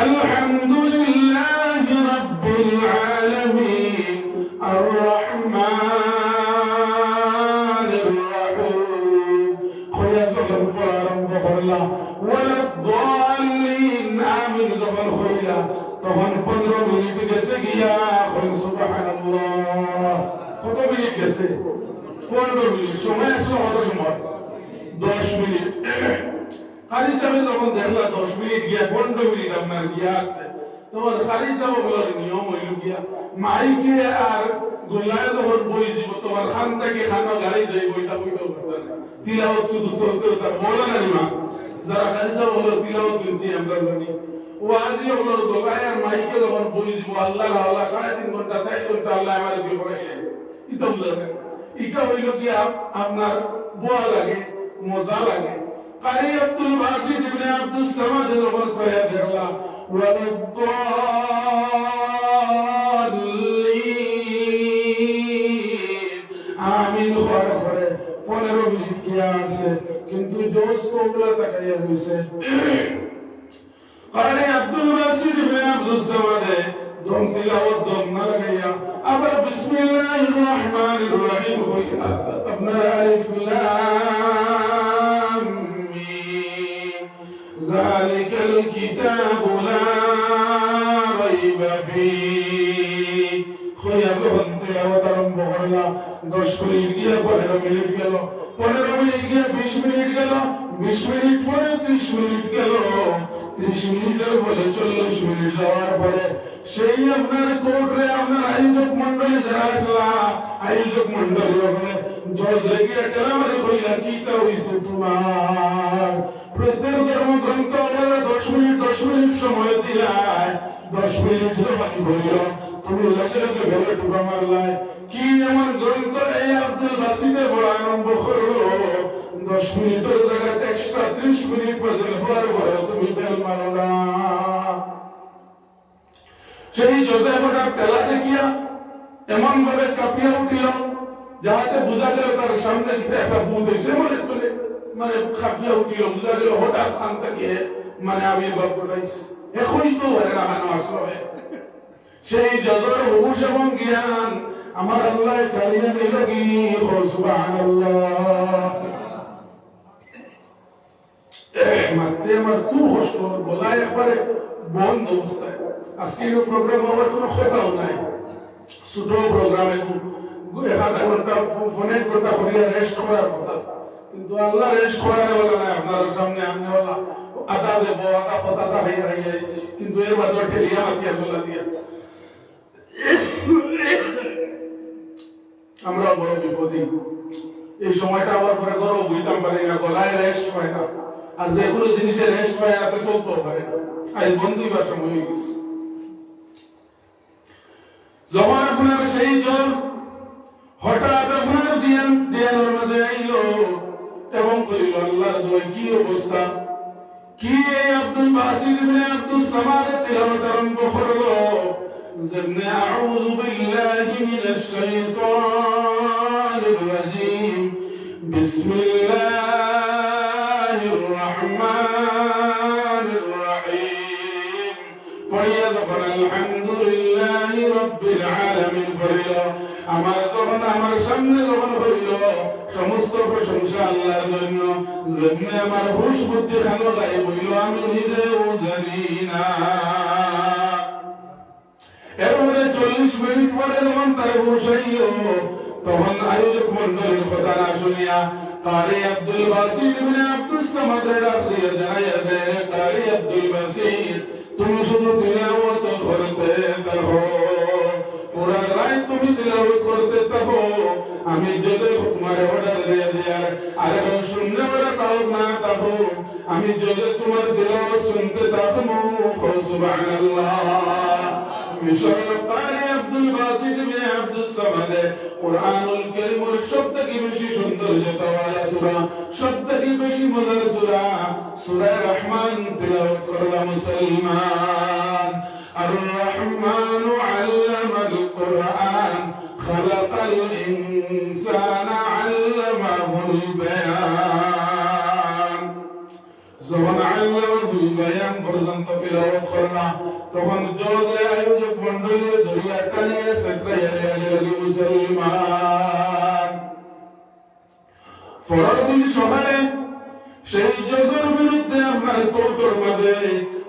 আলহামদুলিল্লাহি রাব্বিল আলামিন, আর রহমানির রহিম। খোয়া যখন পড়া আরম্ভ করলা, ওয়ালাদ-দাল্লিন আমিন যখন হইলা, তখন 15 মিনিট গেছে গিয়া, সুবহানাল্লাহ। কত মিনিট গেছে? 15 মিনিট। সময় আসলো কত সময়? 10 মিনিট। খালি সাহেব যখন দেখলা 10 মিনিট গিয়া 15 মিনিট আপনার গিয়া আছে, তখন খালি সাহেবগুলোর নিয়ম হইল গিয়া মাইকে আর গোলায় যখন বইছি, তোমার খান থেকে খানো গাড়ি যাই বইটা বইটাও করতেন, তিলাওয়াত শুধু চলতে হতো। বলে না নিমা যারা খালি সাহেব হলো তিলাওয়াত কিনছি আমরা জানি, ও আজি ওগুলোর গোলায় আর মাইকে যখন বইছি, আল্লাহ আল্লাহ 3.5 ঘন্টা 4 ঘন্টা আল্লাহ আমার কি করাইলেন, এটা বুঝলেন? এটা হইল গিয়া আপনার বোয়া লাগে, মজা লাগে। কারি আব্দুল বাসিত ইবনে আব্দুস সামাদ যখন সহিয়া দেখলা, ওয়ালাদ-দাল্লিন আমিন করে 15 মিনিট গিয়া আছে, কিন্তু জোশ কোগুলা তাকাইয়া হইছে। কারি আব্দুল বাসিত ইবনে আব্দুস সামাদ দম তিলাওয়াত দম না লাগাইয়া আবার বিসমিল্লাহির রহমানির রহিম কইয়া আপনার আলিফ লাম মিম যালিকাল কিতাবু লা রাইবা ফীহি কইয়া দম তিলাওয়াত আরম্ভ করলা। 10 মিনিট গিয়া 15 মিনিট গেল, 15 মিনিট গিয়া 20 মিনিট গেল, 20 মিনিট পরে 30 মিনিট গেল, 30 মিনিটের পরে 40 মিনিট যাওয়ার পরে সেই আপনার কোর্টে আপনার আয়োজক মন্ডলী যারা আসলা, আয়োজক মন্ডলী ওখানে জজ লেগে কেলামারি কইলা, কিটা হইছে তোমার? প্রত্যেক ধর্মগ্রন্থ 10 মিনিট সময় দিলাই, 10 মিনিট জবানি হইল, তুমি লগে লগে ভেবে টুকা মারলাই। কি এমন গ্রন্থ এই আব্দুল বাসিতে বড় আরম্ভ করলো, 10 মিনিটের জায়গায় এক্সট্রা 30 মিনিট পর্যন্ত হওয়ার পরে তুমি বেল মারো না। সেই জোসেফটা পেলা দেখিয়া এমন ভাবে কাঁপিয়া উঠিল, যাহাতে বোঝা গেল তার সামনে একটা ভূত এসে মনে করে মানে কাঁপিয়া উঠিল, বোঝা গেল হঠাৎ খান থেকে মানে আবির্ভাব ঘটাইছে। এখনই তো রাখানো আসলো। সেই জজর হুশ এবং জ্ঞান আমার আল্লাহ কালিয়া নিল কি, সুবহানাল্লাহ। মারতে আমার খুব কষ্ট, বলায় একবারে বন্ধ অবস্থায়। আজকে এই প্রোগ্রাম হওয়ার কোনো কথাও নাই, ছোট প্রোগ্রামে 1 ঘন্টা ফোনে কথা করিয়া রেস্ট করার কথা, কিন্তু আল্লাহ রেস্ট করার বলা নাই। আপনার সামনে আমি বলা আদা দেব, আদা পতাকা হইয়া হইয়াছি, কিন্তু এর বাজার ঠেলিয়া মাতিয়া বলা দিয়া আমরা বড় বিপদী। এই সময়টা আমার পরে গরম বুঝতাম পারি না, গলায় রেস্ট পায় না, আর যেগুলো জিনিসের রেস্ট পায় না চলতেও পারে না। আজ বন্ধুই বা সময় হয়ে গেছে। যখন আপনার সেই জ্বর হঠাৎ আপনার দিয়ানোর মাঝে আইল এবং কইল, আল্লাহর দোয়া কি অবস্থা, কি এই আব্দুল বাসিত ইবনে আব্দুস সামাদ তিলাওয়াত আরম্ভ করলো, যেমনে আউযু বিল্লাহি মিনাশ শাইতানির রাজীম, বিসমিল্লাহির রাহমানির রহিম, পড়িয়া যখন আলহামদুলিল্লাহি রাব্বিল আলামিন পড়িল, আমার যখন আমার সামনে যখন হইল সমস্ত প্রশংসা আল্লাহর জন্য, যেমনে আমার হুশ বুদ্ধি খানো গায়ে হইল আমি নিজেও জানি না। এরপরে 40 মিনিট পরে যখন তার হুশ হইল, তখন আয়োজক মন্ডলীর কথা না শুনিয়া কারি আব্দুল বাসিত ইবনে আব্দুস সামাদের রাখিয়া জানাইয়া দেয়, কারি আব্দুল বাসিত তুমি শুধু তিলাওয়াত করতে থাকো, পুরা রাত তুমি তিলাওয়াত করতে থাকো আমি যদি তোমার অর্ডার দিয়ে দিয়ার আর শুননে ওরা তাও না থাকো আমি যদি তোমার তিলাওয়াত শুনতে থাকো সুবহানাল্লাহ মিশর কারি আব্দুল বাসিত বিন আব্দুস সামাদ কুরআনুল কারীমের সবথেকে বেশি সৌন্দর্যতাওয়ালা সূরা সবথেকে বেশি মজার সূরা সূরা রহমান তিলাওয়াত করলা মুসলমান الرحمن علم القرآن خلق الإنسان علمه البيان যখন আল্লাহুল বায়ান পর্যন্ত তিলাওয়াত করলা তখন জোরে আয়োজক মণ্ডলী দরিয়া কালিয়ে সজদায় আলী মুসলমান ফরদিন সকালে সেই জজর বিরুদ্ধে আপনার কোর্টের মাঝে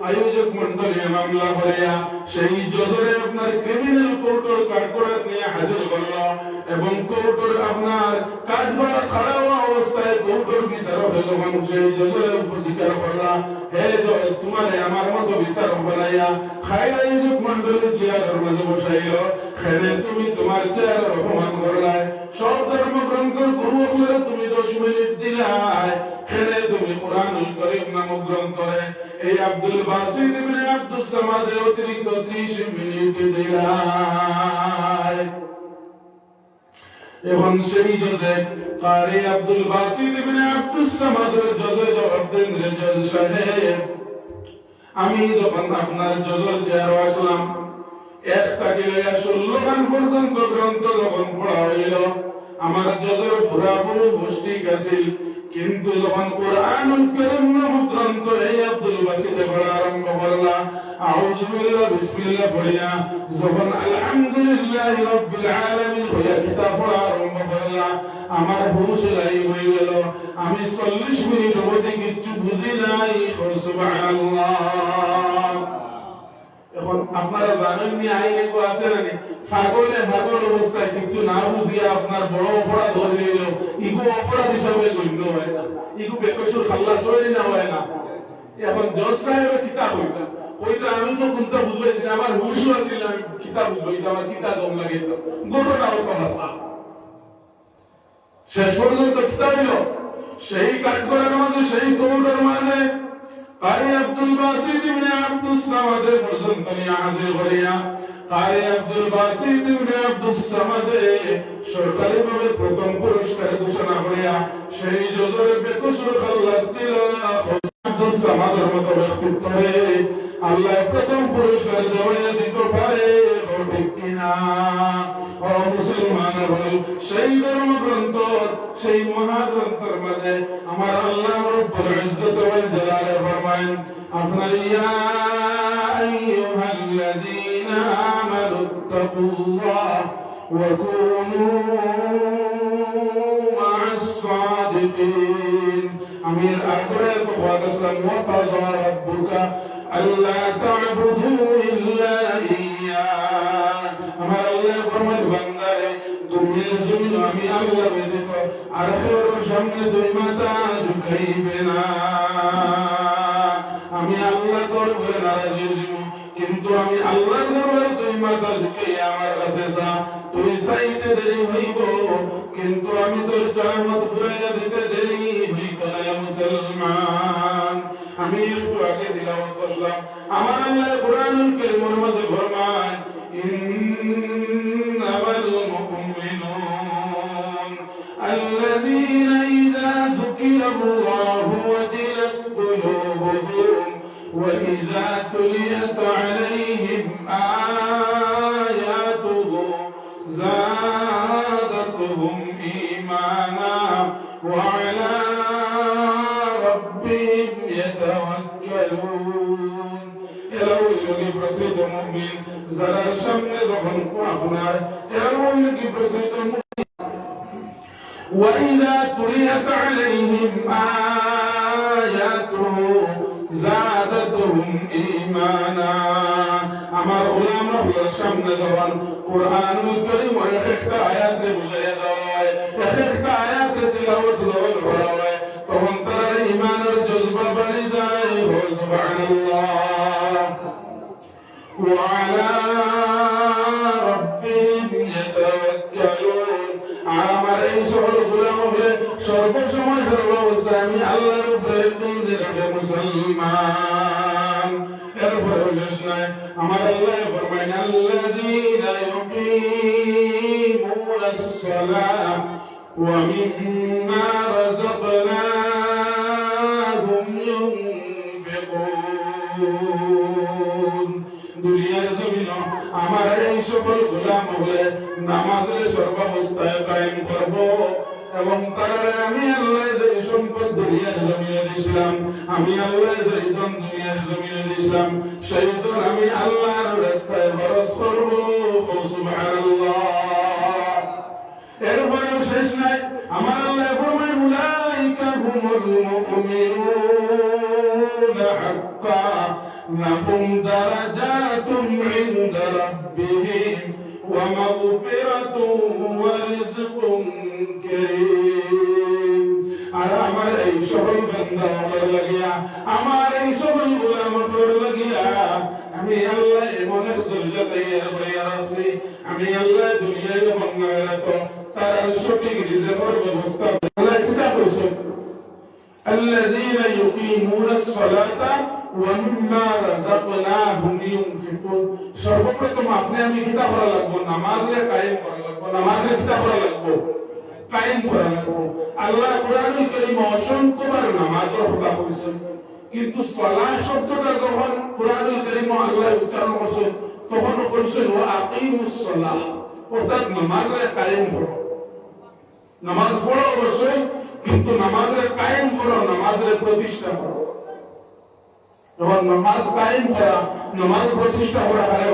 আয়োজক মণ্ডলী মামলা করিয়া সেই জজরে আপনার ক্রিমিনাল কোর্টের কাঠগড়াত নিয়ে হাজির করল এবং কোর্টের আপনার কাঠগড়া খাড়া হওয়া অবস্থায় কোর্টের বিচারক যখন সেই জজরের উপর জিজ্ঞাসা করলা হে জজ তোমারে আমার মতো বিচারক বানাইয়া খাইল আয়োজক মণ্ডলী চেয়ারের মাঝে বসাইল খেলে তুমি তোমার চেয়ার অপমান করলাই সব ধর্মগ্রন্থের গুরু হলে তুমি 10 মিনিট দিলাই খেলে তুমি কুরআনুল কারীম নামক গ্রন্থে এই আব্দুল বাসিত ইবনে আব্দুস সামাদ অতিরিক্ত 30 মিনিট দিলাই এখন সেই জজে কারি আব্দুল বাসিত ইবনে আব্দুস সামাদ জজে জবাব দেন জজ সাহেব আমি যখন আপনার জজের চেয়ারে আসলাম একটা গেলে 16 গান পর্যন্ত গ্রন্থ যখন পড়া হইল আমার জজের পুরাপুরি গোষ্ঠী গেছিল কিন্তু যখন কুরআনুল কারীম নামক গ্রন্থ এই আব্দুল বাসিত পড়া আরম্ভ করলা আউযু বিল্লাহি বিসমিল্লাহ পড়িয়া যখন আলহামদুলিল্লাহি রাব্বিল আলামিন হইয়া কিতাব পড়া আরম্ভ করলা আমার হুশ লাই হয়ে গেল আমি 40 মিনিট অবধি কিছু বুঝি নাই সুবহানাল্লাহ এখন আপনারা জানেন নি আইনে কো আছে না পাগল অবস্থায় কিছু না বুঝিয়া আপনার বড় অপরাধ ধরে নিল ইগো অপরাধ হিসাবে গণ্য হয় না ইগো বেকসুর খাল্লাস হয়ে না হয় না এখন জজ সাহেবের কিতাব হইতা ওইটা আমি তো কোনটা বুঝাইছি আমার হুশও আছিল আমি কিতাব বুঝাইতা আমার কিতাব দম লাগে তো ঘটনা হতো হাসা শেষ পর্যন্ত কিতাব হলো সেই কাঠগড়ার মাঝে সেই কৌটার মাঝে কারি আব্দুল বাসিত ইবনে আব্দুস সামাদ পর্যন্ত নিয়ে হাজির করিয়া কারি আব্দুল বাসিত ইবনে আব্দুস সামাদ সরকারিভাবে প্রথম পুরস্কার ঘোষণা করিয়া সেই জজরে বেকসুর খাল্লাস দিল আব্দুস সামাদের মতো ব্যক্তিত্বরে আল্লাহ প্রথম পুরস্কার দেওয়া দিতে পারে ঠিক কিনা ও মুসলমান হল সেই ধর্মগ্রন্থ সেই মহাগ্রন্থের মাঝে আমার আল্লাহ রব্বুল ইজ্জত ওয়াল জালাল ফরমায়েন আপনার ইয়া আইয়ুহাল্লাযীনা আমানু তাকুল্লাহ ওয়া কুনু মা'আস সাদিকিন আমি আগরে তো ওয়াদাসলাম ওয়া কাযা রাব্বুকা আল্লা তা'বুদু ইল্লা ইয়্যা আমার আল্লাহ ফরমায় বান্দারে দুনিয়ার জমিন আমি আল্লাহ ব্যতীত আর কারোর সামনে দুই মাথা ঝুঁকাইবে না আমি আল্লাহ দরবারে নারাজ হইব কিন্তু আমি আল্লাহর দরবারে দুই মাথা ঝুঁকাই আমার কাছে যা তুই চাইতে দেরি হইব কিন্তু আমি তোর চাহমত ফুরাইয়া দিতে দেরি হইত না মুসলমান আমি একটু আগে তিলাওয়াত করলাম আমার আল্লাহ কুরআনুল কারীমের মধ্যে ফরমান ইন্নামাল মুমিনুন আল্লাযীনা ইযা যুকিরাল্লাহু ওয়াজিলাত কুলুবুহুম ওয়া ইযা তুলিয়াত আলাইহিম আয়াতুহু যাদাতুহুম ঈমানা ওয়া আলা রাব্বিহিম ইয়াতাওয়াক্কালুন এরাই প্রকৃত মুমিন যারা সামনে যখন আপনার এরাই প্রকৃত মুমিন وإذا تليت عليهم آياته زادتهم إيمانا আমার গোলাম রহমানের সামনে যখন কুরআনুল কারীম এর একটা আয়াত বুঝাইয়া দেওয়া হয় একটা আয়াত তিলাওয়াত করা হয় তখন তার ঈমানের জজবা বাড়ি যায় সুবহানাল্লাহ ওয়া আলা রাব্বি এই সকল গোলাম হলে সর্বসময় সর্বাবস্থায় আমি আল্লাহর উপরে তৌহিদ রাখে মুসলমান। এরপরে শেষ নয়, আমার আল্লাহ ফরমায় আল্লাযীনা ইউকিমুনাস সালাহ ওয়া মিম্মা রাযাকনাহুম ইউনফিকুন। দুনিয়ার জমিন আমার এই সকল গোলাম হলে নামাজের সর্বাবস্থায় কায়েম করব এবং তারা আমি আল্লাহ যে সম্পদ দুনিয়ার জমিনে দিয়েছিলাম, আমি আল্লাহ যে ধন দুনিয়ার জমিনে দিয়েছিলাম, সেই ধন আমি আল্লাহর রাস্তায় খরচ করব। সুবহানাল্লাহ। এরপরেও শেষ নাই, আমার আল্লাহ ফরমায় উলাইকা হুমুল মুমিনুনা হাক্কান লাহুম দারাজাতুন ইনদা রাব্বিহিম ওয়া মাগফিরাতুন ওয়া রিজকুন কারীম। আর আমার এই সকল বান্দা আমার লাগিয়া, আমার এই সকল গোলাম আমার লাগিয়া আমি আল্লাহ এমন এক দরজা তৈরি করে আছি, আমি আল্লাহ দুনিয়ায় বাংলা রাখো তার সঠিক রিজিকের ব্যবস্থা আল্লাহ কিতাব করেছেন। আল্লাযীনা ইউকিমুনাস সালাতা ওয়া মিম্মা রাযাকনাহুম ইউনফিকুন। সর্বপ্রথম আপনি আমি কিতাব পড়া লাগবো, নামাজে কায়েম করা লাগবো, নামাজে কিতাব পড়া লাগবো, কায়েম করা লাগবো। আল্লাহ কোরআনুল কারীমে অসংখ্যবার নামাজের কথা বলেছেন, কিন্তু সালাহ শব্দটা যখন কোরআনুল কারীমে আল্লাহ উচ্চারণ করেছেন তখন করেছেন ওয়া আকিমুস সালাহ, অর্থাৎ নামাজে কায়েম করো। নামাজ পড়ো অবশ্যই, কিন্তু নামাজের কায়েম করো, নামাজের প্রতিষ্ঠা করো। যখন নামাজ কায়েম করা, নামাজ প্রতিষ্ঠা করা হয়,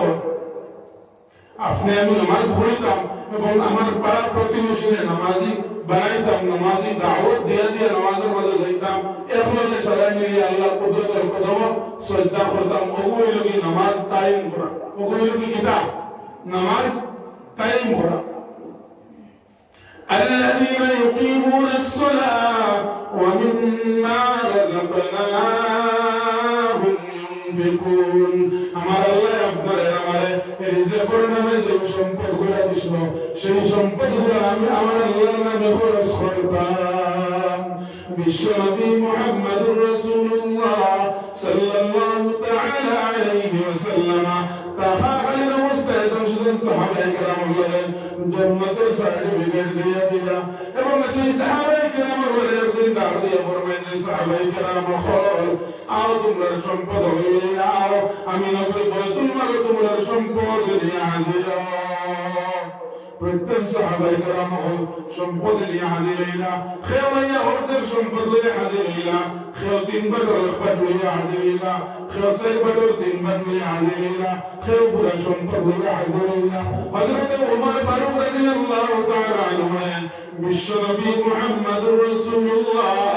আপনি আমি নামাজ পড়িতাম এবং আমার পাড়া প্রতিবেশীরা নামাজি বানাইতাম, নামাজি দাওয়াত দিয়ে দিয়ে নামাজের মাঝে যাইতাম, এরপরে সবাই মিলিয়ে আল্লাহ কুদরতের কদম সজদা করতাম। ওগুলো কি নামাজ কায়েম করা, ওগুলো কি কিতাব নামাজ কায়েম করা। الذين يقيمون الصلاة ومما رزقناهم ينفقون। আমার আল্লাহ আপনার আমারে রিজিকের নামে যে সম্পদগুলো দিছিল, সেই সম্পদগুলো আমি আমার আল্লাহর নামে খরচ করতাম। বিশ্বনবী মুহাম্মদুর রাসূলুল্লাহ সাল্লাল্লাহু তাআলা আলাইহি ওয়াসাল্লাম তাহা আলীর অবস্থায় দশজন সাহাবায়ে কেরাম বলেন জান্নাতের সার্টিফিকেট দিয়ে দিলা, এবং সেই সাহাবায়ে কেরাম বলে একদিন ডাক দিয়ে ফরমায় যে সাহাবায়ে কেরাম হল আও তোমরা সম্পদ হইলে আও, আমি নবী বাইতুল মাল তোমরা সম্পদ নিয়ে হাজির হও। প্রত্যেক সাহাবায়ে কেরাম সম্পদ নিয়ে হাজির হইলা, খেয়ালাইয়া ওদের সম্পদ নিয়ে হাজির হইলা, খেয়াল তিনবার রহমত নিয়ে হাজির হইলা, খেয়াল সাইবার তিনবার নিয়ে হাজির হইলা, খেয়াল পুরা সম্পদ নিয়ে হাজির হইলা। হযরত ওমর ফারুক রাদিয়াল্লাহু তাআলা আনহু বিশ্বনবী মুহাম্মদুর রাসূলুল্লাহ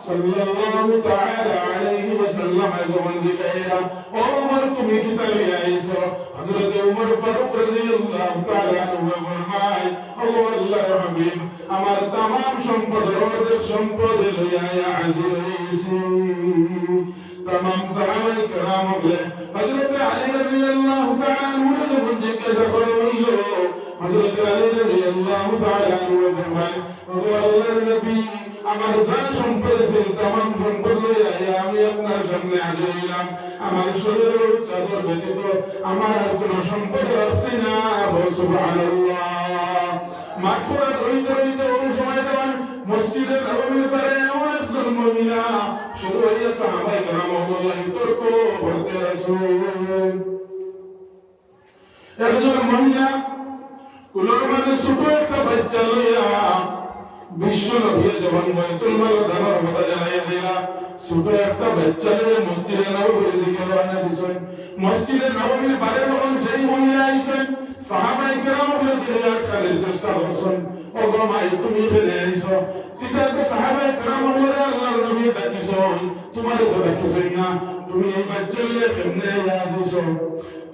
সাল্লাল্লাহু তাআলা আলাইহি ওয়াসাল্লাম যখন জিজ্ঞাসা ওমর তুমি কি তাই আইছো, হযরত ওমর ফারুক রাদিয়াল্লাহু তাআলা আনহু ফরমায় ও আল্লাহর হাবিব আমার तमाम সম্পদ ওদের সম্পদ লইয়া হাজির হইছি। तमाम সাহাবায়ে কেরাম বলে হযরত আলী রাদিয়াল্লাহু তাআলা আনহু যখন জিজ্ঞাসা করা হইল, হযরত আলী রাদিয়াল্লাহু তাআলা আনহু ফরমায় ও আল্লাহর নবী আমার যা সম্পদ ছিল तमाम সম্পদ লইয়া আমি আপনার সামনে হাজির হইলাম, আমার শরীরের চাদর ব্যতীত আমার আর কোনো সম্পদ আছে না। সুবহানাল্লাহ। মাথুরা রইতে রইতে ওই সময় তখন মসজিদে নববীর পারে এমন একজন মহিলা শুরু হইয়া সাহাবায়ে কেরাম তর্ক করতে রাসূল। একজন মহিলা কুলোর মাঝে ছোট একটা বাচ্চা লইয়া বিশ্ব নবী যখন বাইতুল মাল দানের কথা জানাইয়া দিলা, ছোট একটা বাচ্চা লইয়া মসজিদে নববীর দিকে রওনা দিছেন। মসজিদে নববীর পারে যখন সেই মহিলা আইছেন, সাহাবায়ে কেরাম দিকে খালির চেষ্টা করছেন, ও গো মাই তুমি এখানে আইছো, তিনটা সাহাবায়ে কেরাম আল্লাহর নবী ডাকিছেন, তোমার তো ডাকিছেন না, তুমি এই বাচ্চা লইয়া কেমনে আসিছো?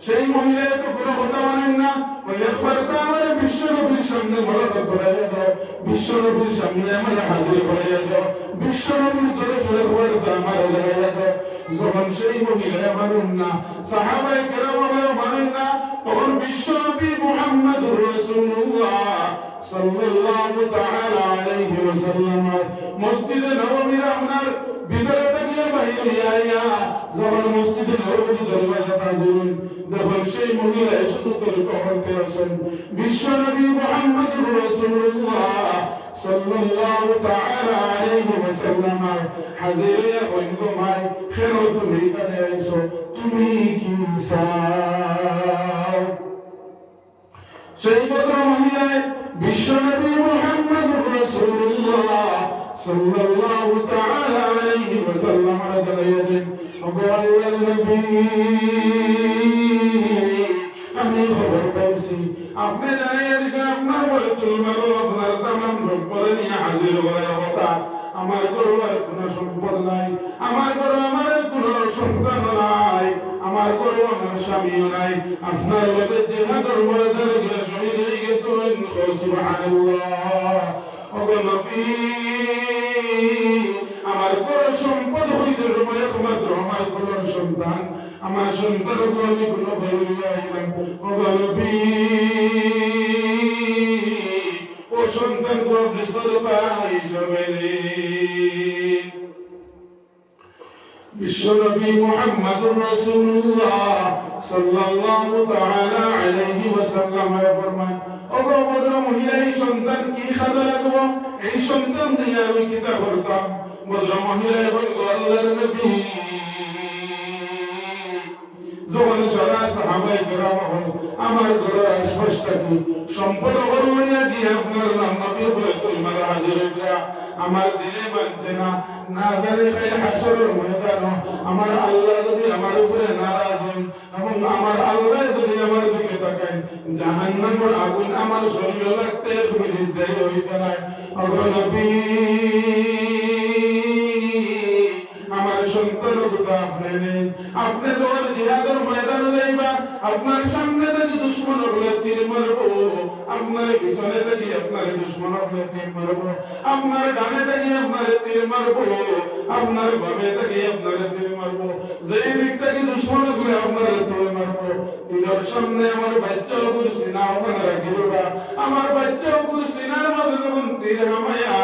সেই মহিলা তো কোনো কথা মানেন না, ওই একবার তো আমার বিশ্ব নবীর সামনে বলাটা করাইয়া দাও, বিশ্ব নবীর সামনে আমার হাজির করাইয়া দাও, বিশ্ব নবীর ধরে ধরে তো আমার লাগাইয়া দাও। যখন সেই মহিলা মানুন না, সাহাবায়ে কেরাম মানেন না, তখন বিশ্ব নবী মুহাম্মদুর রাসূলুল্লাহ সাল্লাল্লাহু তাআলা আলাইহি ওয়াসাল্লাম মসজিদে নববীর আপনার ভিতরে থেকে বাইরে আয়া যখন মসজিদে নববীর দরওয়াজাটা দিলেন দেখুন সেই মহিলা শুধু করে করতে আছেন বিশ্বনবী মুহাম্মদুর রাসূলুল্লাহ সাল্লাল্লাহু তাআলা আলাইহি ওয়াসাল্লাম হাজিরিয়া কইগো মাই কেন তুমি এখানে আইছো তুমি কি চাও সেই ভদ্র মহিলায় বিশ্বনবী মুহাম্মদুর রাসূলুল্লাহ সাল্লাল্লাহু তাআলা আলাইহি ওয়াসাল্লাম জানাইলেন ওগো আল্লাহর নবী আমি খবর পাইছি আপনি জানাইয়া দিয়েছেন আপনার বাইতুল মাল আপনার তামাম সম্পদ নিয়ে হাজির হওয়ার কথা আমার ঘরে কোনো সম্পদ নাই আমার ঘরে আমার কোনো সন্তান নাই আমার ঘরে আমার স্বামীও নাই আপনার লোকে জিহাদের ময়দানে গিয়ে শহীদ হয়ে গেছেন সুবহানাল্লাহ ওগো নবী আমার ঘরে সম্পদ হইতে সময় একমাত্র আমার ঘরের সন্তান আমার সন্তানকে আমি কোনো ভয় আইলাম ওগো নবী ও সন্তানকে আপনি সদকা হিসাবে নিন বিশ্বনবী মুহাম্মদুর রাসূলুল্লাহ সাল্লাল্লাহু তাআলা আলাইহি ওয়াসাল্লাম ফরমান ওগো ভদ্র মহিলা এই সন্তান কি খাওয়া লাগবো এই সন্তান দিয়ে আমি কিতা করতাম ভদ্র মহিলা বলল আল্লাহর নবী যখন সারা সাহাবায়ে কেরাম আমার ঘরের আশপাশটা কি সম্পদ হইয়া গিয়ে আপনার নাম নবীর বাইতুল মাল হাজির হইয়া আমার দিনে মানছে না না জানে খাই হাসরের ময়দান আমার আল্লাহ যদি আমার উপরে নারাজ হন এবং আমার আল্লাহ যদি আমার দিকে তাকায় জাহান্নামের আগুন আমার শরীরে লাগতে মিনিট দেয় হইতে নাই ওগো নবী আমার সন্তান কথা আপনি নেই আপনি যখন জিহাদের ময়দানে যাইবা আপনার সামনে থেকে দুশ্মন হলে তীর মারবো আপনার পিছনে থেকে আপনার দুশ্মন হলে তীর মারবো আপনার ডানে থেকে আপনার তীর মারবো আপনার বামে থেকে আপনার তীর মারবো যেই দিক থেকে দুশ্মন হলে আপনার তীর মারবো তীরের সামনে আমার বাচ্চা উপর সিনা ওখানে রাখিবা আমার বাচ্চা উপর সিনার মধ্যে যখন তীর নামায়া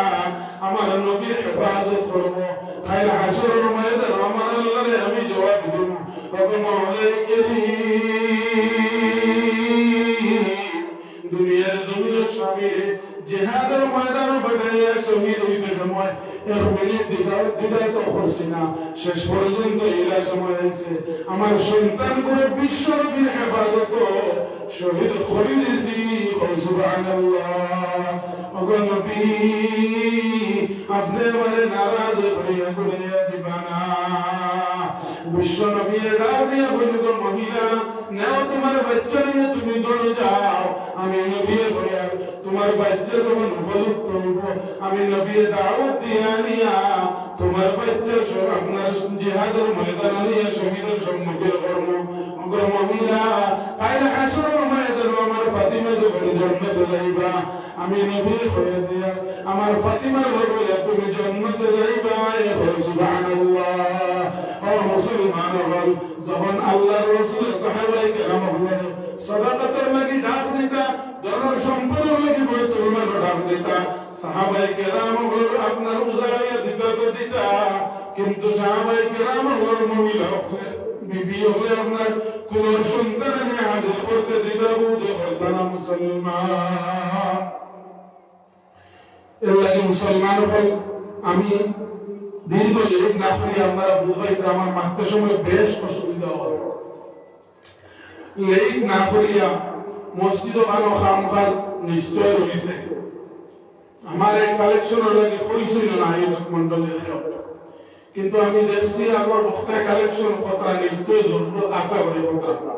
আমার নবীর হেফাজত করবো খাইল হাসরের ময়দানে আমার আল্লাহরে আমি জবাব দেব ওগো মাওলাই কারীম দুনিয়ার জমিনের স্বামী জিহাদের ময়দানে বাগাইয়া শহীদ হইতে সময় এক মিনিট দিদাই তো করছি না শেষ পর্যন্ত এলা সময় হয়েছে আমার সন্তান করে বিশ্বনবীর হেফাজত শহীদ করে দিয়েছি সুবহানাল্লাহ ওগো নবী আপনি আমারে নারাজ হইয়া করিয়া দিবা না বিশ্বনবীর রাবিয়া বলল মহিলা নাও তোমার বাচ্চা নিয়ে তুমি ঘরে যাও আমি নবী হইয়া তোমার বাচ্চা যখন উপযুক্ত হইব আমি নবী দাওয়াত দিয়া নিয়া তোমার বাচ্চা সব আপনার জিহাদের ময়দানে নিয়ে শহীদের সম্মুখে করব ওগো মহিলা কাল হাসরের ময়দানে আমার ফাতিমা যখন জান্নাতে যাইবা আমি নবী হয়ে যাই আমার ফাতিমার লগে তুমি জান্নাতে যাইবা সুবহানাল্লাহ ও মুসলমান হল যখন আল্লাহর রাসূল সাহাবায়ে কেরাম হলেন সাদাকাতের লাগি ডাক দিতা ধর্ম সম্পদের লাগি বাইতুল মাল ডাক দিতা সাহাবায়ে কেরাম হল আপনার উজাইয়া দিতা তো দিতা কিন্তু সাহাবায়ে কেরাম হল মহিলা বিবি হলে আপনার কোন সন্তান নিয়ে হাজির করতে দিতা বুঝে হতো না মুসলমান এর লাগি মুসলমান হল আমি দীর্ঘ লেট না করে আপনারা বুঝাইতে আমার মানতে সময় বেশ অসুবিধা হয় লেট না করিয়া মসজিদ ভালো খামখাজ নিশ্চয় রয়েছে আমার এই কালেকশনের লাগে হইছিল না আয়োজক মন্ডলের খেয়াল কিন্তু আমি দেখছি আগর বক্তায় কালেকশন কথা নিশ্চয় জরুরত আশা করি কথা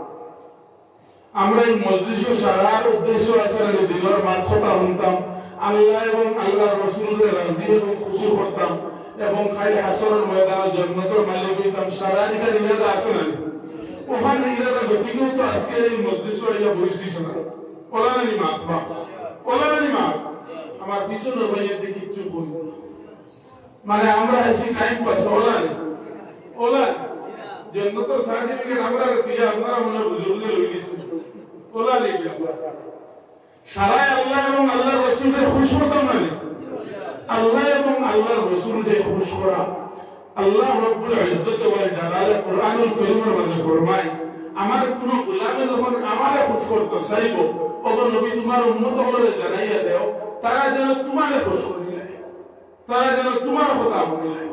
আমরা এই মজলিসের সারার উদ্দেশ্য আছে দিলের মাথা শুনতাম আল্লাহ এবং আল্লাহর রাসূলের রাজি এবং খুশি করতাম এবং খাই হাসরের ময়দানে জান্নাতের মালিক হইতাম সারা দিনের ইরাদা আছে না ওখানে ইরাদা গতিকেও তো আজকে এই মজলিসে ইয়া বইছিস না ওলানি মাতবা ওলানি মাত আমার পিছনের ভাইয়ের দিকে কিছু কই মানে আমরা এসে টাইম পাস ওলানি জান্নাতের সার্টিফিকেট আমরা দিয়া আপনারা মনে বুঝুর্গে লই দিছেন ওলানি সারাই আল্লাহ এবং আল্লাহর রাসূলের খুশি হতে মানে আল্লাহ এবং আল্লাহর রাসূলকে খুশি করা। আল্লাহ রাব্বুল ইজ্জত ওয়াল জালাল কুরআনুল কারীমের মাঝে ফরমায়, আমার কোন গোলামে যখন আমারে খুশি করতে চাইব, ওগো নবী তোমার উম্মত হলে জানাইয়া দাও, তারা যেন তোমারে খুশি করিলে, তারা যেন তোমার কথা বলিলে।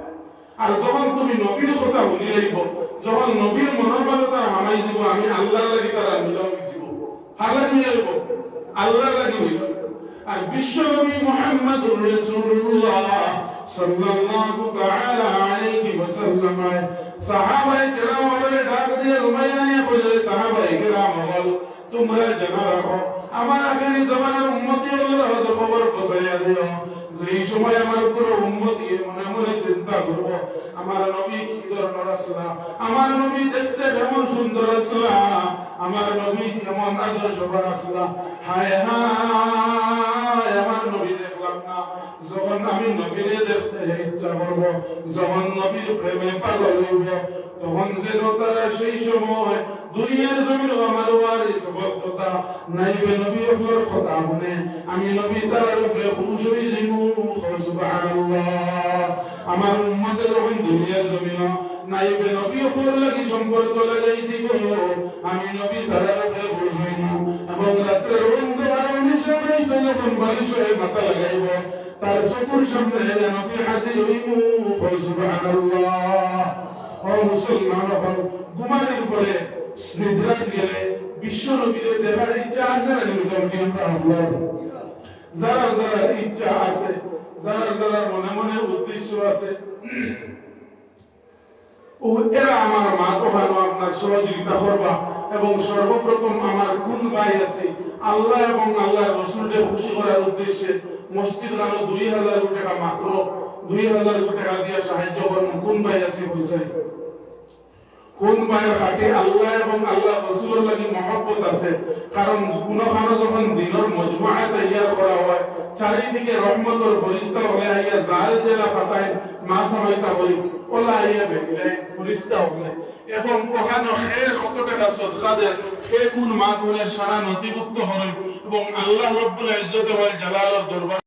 আর যখন তুমি নবীর কথা বলি রাখব, যখন নবীর মনোবলতা হামাই যাব, আমি আল্লাহর লাগি তারা মিলাও যাব, হালা নিয়ে যাব আল্লাহর লাগি হইল। আর বিশ্ব নবী মুহাম্মদুর রাসূলুল্লাহ সাল্লাল্লাহু তাআলা আলাইহি ওয়াসাল্লাম সাহাবায়ে কেরাম বলে ডাক দিয়ে রুমাইয়ানি বলে সাহাবায়ে কেরাম বল, তোমরা জানা রাখো আমার আগামী জামানার উম্মতি আল্লাহর হযরত খবর পৌঁছাইয়া দিও, যেই সময় আমার পুরো উম্মতি মনে মনে চিন্তা করব আমার নবী কি ধরনের আসলাম, আমার নবী দেখতে কেমন সুন্দর আসলাম, আমার নবী কেমন আদর্শবান আসলাম। হায় হায় আমার নবী দেখলাম না। যখন আমি নবীরে দেখতে ইচ্ছা করব, যখন নবীর প্রেমে পাগল হইব, তখন যেন তারা সেই সময় দুনিয়ার জমিন আমার ওয়ারিস বক্তা নাইবে নবী হলোর কথা শুনে আমি নবী তার উপরে খুশি হই যাইব। সুবহানাল্লাহ। আমার উম্মতে যখন দুনিয়ার জমিন নাইবে নবী হলোর লাগি সম্পর্ক লাগাই দিব, আমি নবী তার উপরে খুশি হইব। এবং রাত্রের অন্ধকার নিশানে যখন বালিশ হয়ে মাথা লাগাইব, তার চকুর সামনে নবী হাজির হইব। সুবহানাল্লাহ। ও মুসলমান, ঘুমানোর পরে নিদ্রায় গেলে বিশ্ব নবীরে দেখার ইচ্ছা আছে না? যারা যারা ইচ্ছা আছে, যারা যারা মনে মনে উদ্দেশ্য আছে, এরা আমার মা কখনো আপনার সহযোগিতা করবা। এবং সর্বপ্রথম আমার কোন ভাই আছে আল্লাহ এবং আল্লাহ রসুলকে খুশি করার উদ্দেশ্যে মসজিদ গানো 2000 টাকা, মাত্র 2000 টাকা দিয়ে সাহায্য করুন। কোন ভাই আছে বুঝছেন? কোন ভাইয়ের হাতে আল্লাহ এবং আল্লাহ রাসূলের লাগি মহব্বত আছে? কারণ কোনখানে যখন দিনের মজমুআ তৈয়ার করা হয়, চারিদিকে রহমতের ফেরেশতা হলে আইয়া জাল জেলা পাতায় মা সামাইতা হই, ওলা আইয়া বেগিলে ফেরেশতা হলে এবং ওখানে হে কত টাকা সদকা দেন, হে কোন মা কোনের সারা নথিভুক্ত হন এবং আল্লাহ রাব্বুল ইজ্জত ওয়াল জালালের দরবার